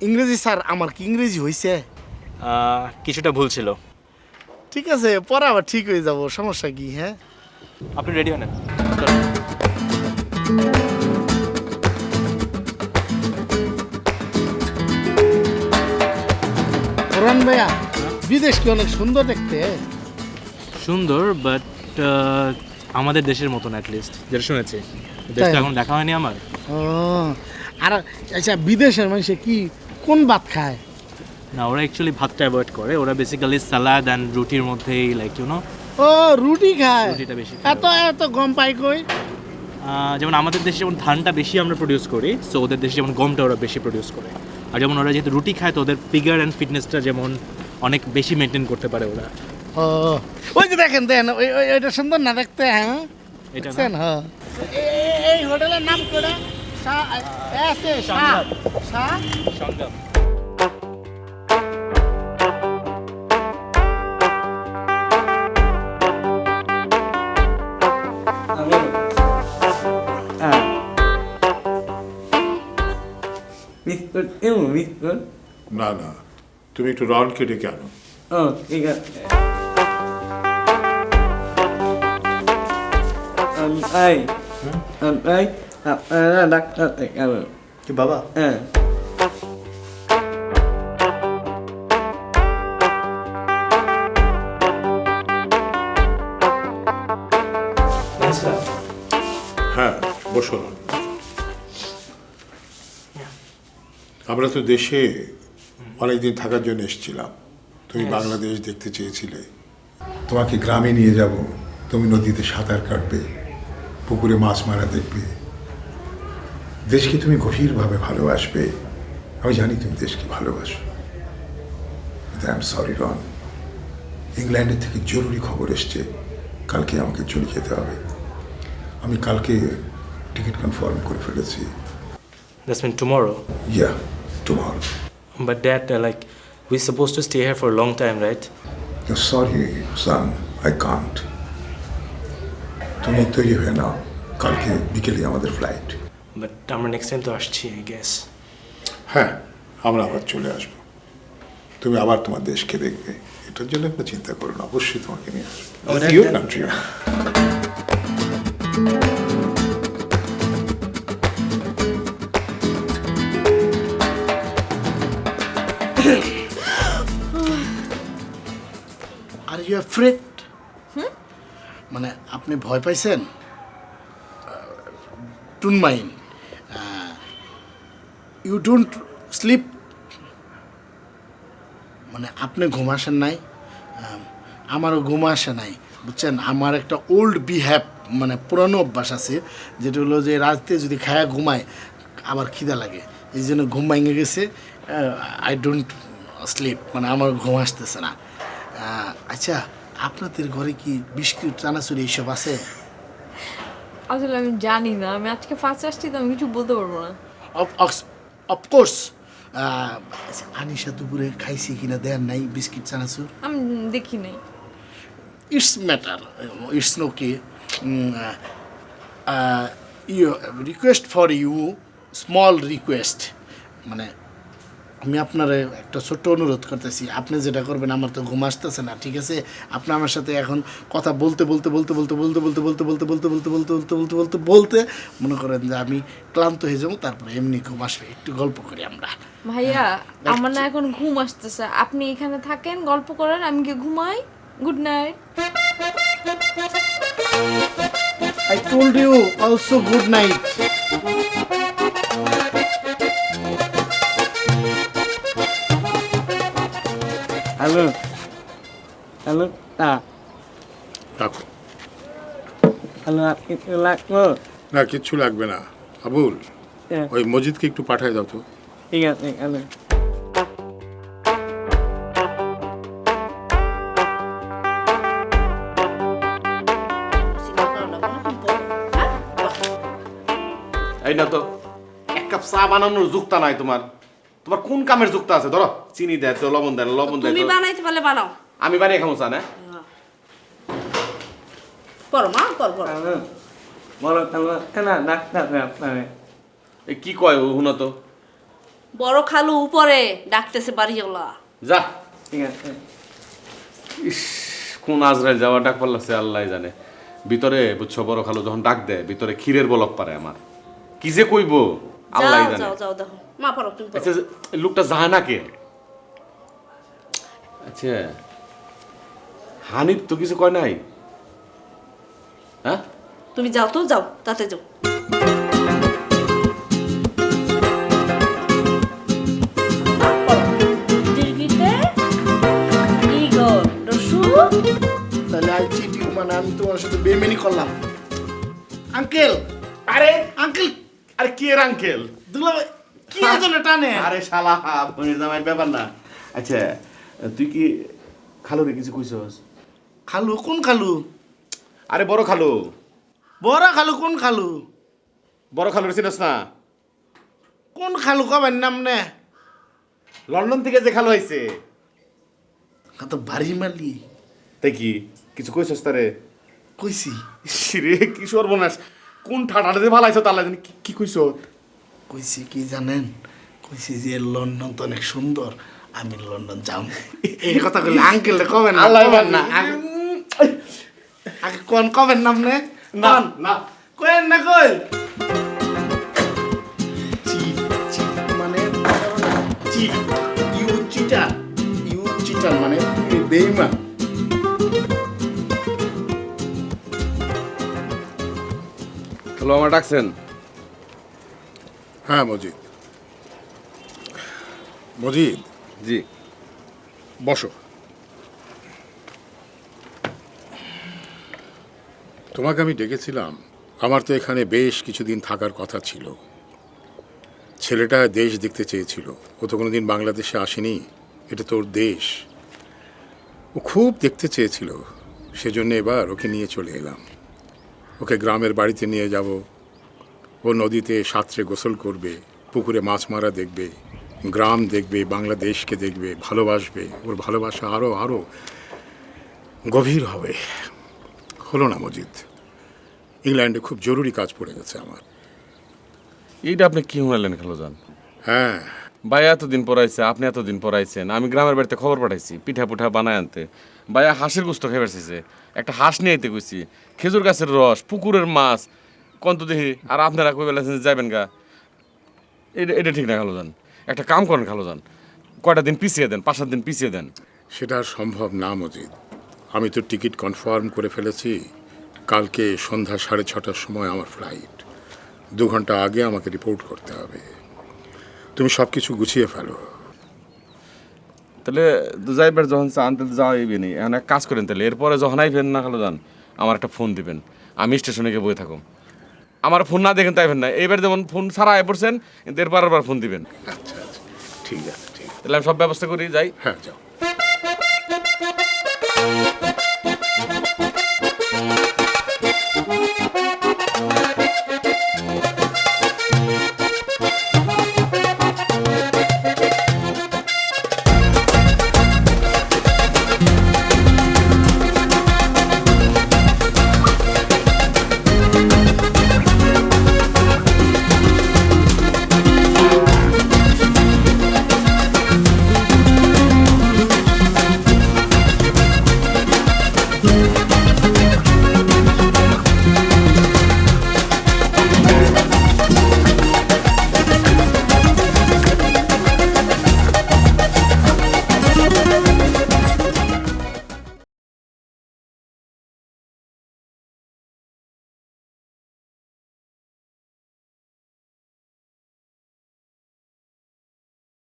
B: ইংরেজি স্যার, আমার কি ইংরেজি হয়েছে?
H: কিছুটা ভুল ছিল।
B: ঠিক আছে, পরে আবার ঠিক হয়ে যাব, সমস্যা কি? হ্যাঁ
H: আপনি রেডি হন।
B: কোরআন ভাইয়া, বিদেশ কি অনেক সুন্দর দেখতে?
H: সুন্দর, বাট আমাদের দেশের মতন অ্যাটলিস্ট, যেটা শুনেছি। দেশটা এখন দেখা হয়নি আমার।
B: ও আর আচ্ছা, বিদেশের মানুষে কি কোন ভাত খায়?
H: না, ওরা অ্যাকচুয়ালি ভাতটা অ্যাভয়েড করে, ওরা বেসিক্যালি সালাদ অ্যান্ড রুটির মধ্যেই লাইক ইউনো।
B: ও রুটি খায়?
H: রুটিটা বেশি।
B: এত এত গম পাই কই?
H: যেমন আমাদের দেশে যেমন ধানটা বেশি আমরা প্রডিউস করি, সো ওদের দেশে যেমন গমটা ওরা বেশি প্রডিউস করে। আর যেমন ওরা যেহেতু রুটি খায়, তো ওদের ফিগার অ্যান্ড ফিটনেসটা যেমন অনেক বেশি মেনটেন করতে পারে ওরা।
B: ও ওই যে দেখেন দেন, ওইটা সুন্দর না দেখতে? হ্যাঁ
H: এটা
B: দেখছেন? হ্যাঁ এই হোটেলের নাম কোটা?
H: সংগম।
N: না না, তুমি একটু রন কেটে কেন?
O: ও ঠিক আছে। আপনারা ডাক্তার দেখাবেন
H: কি বাবা?
O: হ্যাঁ।
N: হ্যাঁ বসো। আমরা তো দেশে অনেকদিন থাকার জন্য এসেছিলাম। তুমি বাংলাদেশ দেখতে চেয়েছিলে, তোমাকে গ্রামে নিয়ে যাব, তুমি নদীতে সাঁতার কাটবে, পুকুরে মাছ মারা দেখবে, দেশকে তুমি গভীরভাবে ভালোবাসবে। আমি জানি তুমি দেশকে ভালোবাসো। আই এম সরি রন, ইংল্যান্ডের থেকে জরুরি খবর এসছে, কালকে আমাকে চলে যেতে হবে। আমি কালকে টিকিট কনফার্ম করে ফেলেছি।
H: That's mean tomorrow?
N: Yeah, tomorrow.
H: But Dad, like, we're supposed to stay here for a long time, right?
N: Sorry, son, I can't. তুমি তৈরি হয়ে নাও, কালকে বিকেলে আমাদের ফ্লাইট।
H: But আমরা next time তো আসছি, I guess.
N: হ্যাঁ, আমরা আবার চলে আসবো। তুমি আবার তোমার দেশকে দেখবে, এটার জন্য কোনো চিন্তা করো না, অবশ্যই তোমাকে নিয়ে আসবো। Your country.
B: Are you afraid? মানে আপনি ভয় পাইছেন? Don't mind, you don't sleep. মানে আপনি ঘুম আসেন নাই, আমারও ঘুম আসে নাই, বুঝছেন? আমার একটা ওল্ড বিহেভ, মানে পুরানো অভ্যাস আছে, যেটা হলো যে রাতে যদি খায়া ঘুমায় আবার খিদা লাগে, এই জন্য ঘুম ভেঙে গেছে। আই ডোন্ট স্লিপ, মানে আমার ঘুম আসতেছে না। আচ্ছা, আপনাদের ঘরে কি বিস্কুট চানাচুর এইসব আছে?
L: আসলে আমি জানি না, আমি আজকে ফার্স্ট আসছি তো আমি কিছু বলতে পারবো না।
B: অফকোর্স। আনিশা দুপুরে খাইছি কিনা দেন নাই বিস্কিট চানাচুর?
L: আমি দেখি নাই।
B: It's matter, it's okay. You request for you, small request. মানে আমি আপনার একটা ছোট্ট অনুরোধ করতেছি, আপনি যেটা করবেন, আমার তো ঘুম আসতেছে না, ঠিক আছে? আপনি আমার সাথে এখন কথা বলতে বলতে বলতে বলতে বলতে বলতে বলতে বলতে বলতে বলতে বলতে বলতে বলতে বলতে বলতে মনে করেন যে আমি ক্লান্ত হয়ে যাবো, তারপরে এমনি ঘুম আসবে। একটু গল্প করি আমরা।
L: ভাইয়া, আমার না এখন ঘুম আসতেছে, আপনি এখানে থাকেন, গল্প করেন, আমি কি ঘুমাই। Good night.
B: I told you also good night.
J: Hello hello,
N: রাখো।
J: হ্যালো, লাগবো?
N: না, কিচ্ছু লাগবে না আবুল। ওই মজিদকে একটু পাঠায় দাও তো।
J: ঠিক আছে, হ্যালো।
K: এই না তো, এক কাপ চা বানানোর যুক্তা নাই তোমার। তোমার কোন কামের যুক্তা আছে? ধরো, চিনি দেয় তো, লবণ দেয়, লবণ দেয়।
D: তুমি বানাইতে পারলে বানাও।
K: আমি বানিয়ে খাবো চা না?
D: করো মা, কর কর।
J: বলো না, ডাক্তার আপনারে
K: এই কি কয় হুনো তো?
D: বড় খালু উপরে ডাকতেছে বাড়িওয়ালা।
K: যা।
J: ঠিক আছে।
K: ইস, কোন আজরাইল যাওয়া ডাক পারলাছে আল্লাহ জানে। ভিতরে বুঝছো, বড় খালু যখন ডাক দেয়, ভিতরে ক্ষীরের বলক পারে আমার। কি যে কইব আল্লাহ জানে।
D: যাও যাও দেখো মা, পড়ো তুমি।
K: আচ্ছা, লোকটা যায় না কে? আচ্ছা, হানিফ তো কিছু কয় নাই? হ্যাঁ,
D: তুমি যাও তো, যাও তাতে যাও।
B: তাহলে আই চিট ইউ, মানে আমি তোমার সাথে বেমেনি করলাম। আঙ্কেল,
K: আরে
B: আঙ্কেল,
K: আরে কি এর আঙ্কেল?
B: দুলাভাই কি এজন্য টানে?
K: আরে শালা, বোনের জামাইয়ের ব্যাপার না। আচ্ছা, তুই কি খালুরে কিছু কইছস?
B: খালু? কোন খালু?
K: আরে বড় খালু।
B: বড় খালু? কোন খালু?
K: বড় খালুর চিনস না?
B: কোন খালু কবেন নাম নে?
K: লন্ডন থেকে যে খালু আইছে।
B: কত বাড়ি মালি।
K: তাই কি কিছু কইছস তারে?
B: কইছি।
K: রে কি সর্বনাশ, কোন ঠাটাটা যে ভালাইছো তাহলে জানি। কি কইছ?
B: কইছি কি জানেন? কইছি যে লন্ডন তো অনেক সুন্দর, আমি লন্ডন যাম। এই কথা কইলে আঙ্কেল কবেন না?
K: আল্লাহ
B: না, আগে কোন কবেন নাম নে?
K: না না,
B: কইেন না, কই মানে ইউ চিটার, মানে তুমি বেঈমান।
K: হ্যালো, আমার ডাকছেন?
N: হ্যাঁ মজিদ, মজিদ,
C: জি
N: বসো। তোমাকে আমি ডেকেছিলাম, আমার তো এখানে বেশ কিছুদিন থাকার কথা ছিল। ছেলেটা দেশ দেখতে চেয়েছিল, ও তো কোনোদিন বাংলাদেশে আসেনি, এটা তোর দেশ, ও খুব দেখতে চেয়েছিল, সেজন্য এবার ওকে নিয়ে চলে এলাম। ওকে গ্রামের বাড়িতে নিয়ে যাব, ও নদীতে সাঁতরে গোসল করবে, পুকুরে মাছ মারা দেখবে, গ্রাম দেখবে, বাংলাদেশকে দেখবে, ভালোবাসবে, ওর ভালোবাসা আরও আরও গভীর হবে। হলো না মজিদ, ইংল্যান্ডে খুব জরুরি কাজ পড়ে গেছে আমার।
C: এইটা আপনি কি শুনালেন খালুজান?
N: হ্যাঁ,
C: ভাই এতদিন পড়াইছে, আপনি এতদিন পড়াইছেন, আমি গ্রামের বাড়িতে খবর পাঠাইছি পিঠা পুঠা বানায় আনতে। ভাইয়া হাঁসের গুস্ত খেয়ে বেড়েছে, একটা হাঁস নিয়ে আইতে কইছি, খেজুর গাছের রস, পুকুরের মাছ, কন্ত দেখি, আর আপনারা কই বেলাছেন যাবেন গা। এটা ঠিক না খালুজান, একটা কাম করেন খালুজান, কয়টা দিন পিছিয়ে দেন, 5-7 দিন পিছিয়ে দেন।
N: সেটা আর সম্ভব না মজিদ, আমি তো টিকিট কনফার্ম করে ফেলেছি। কালকে সন্ধ্যা 6:30টার সময় আমার ফ্লাইট, 2 ঘন্টা আগে আমাকে রিপোর্ট করতে হবে। তুমি সব কিছু গুছিয়ে ফেলো।
C: তাহলে যাইবার যখন চান তাহলে যাওয়াইবে নি, এখন এক কাজ করেন তাহলে, এরপরে যখন আইবেন না খালুজান আমার একটা ফোন দিবেন, আমি স্টেশনে গিয়ে বয়ে থাকো। আমার ফোন না দেখেন তাইবেন না, এইবার যেমন ফোন ছাড়া আয় পড়ছেন, কিন্তু এরপর আবার ফোন দিবেন।
N: আচ্ছা আচ্ছা, ঠিক আছে, ঠিক আছে।
C: তাহলে আমি সব ব্যবস্থা করি, যাই।
N: হ্যাঁ, যাও।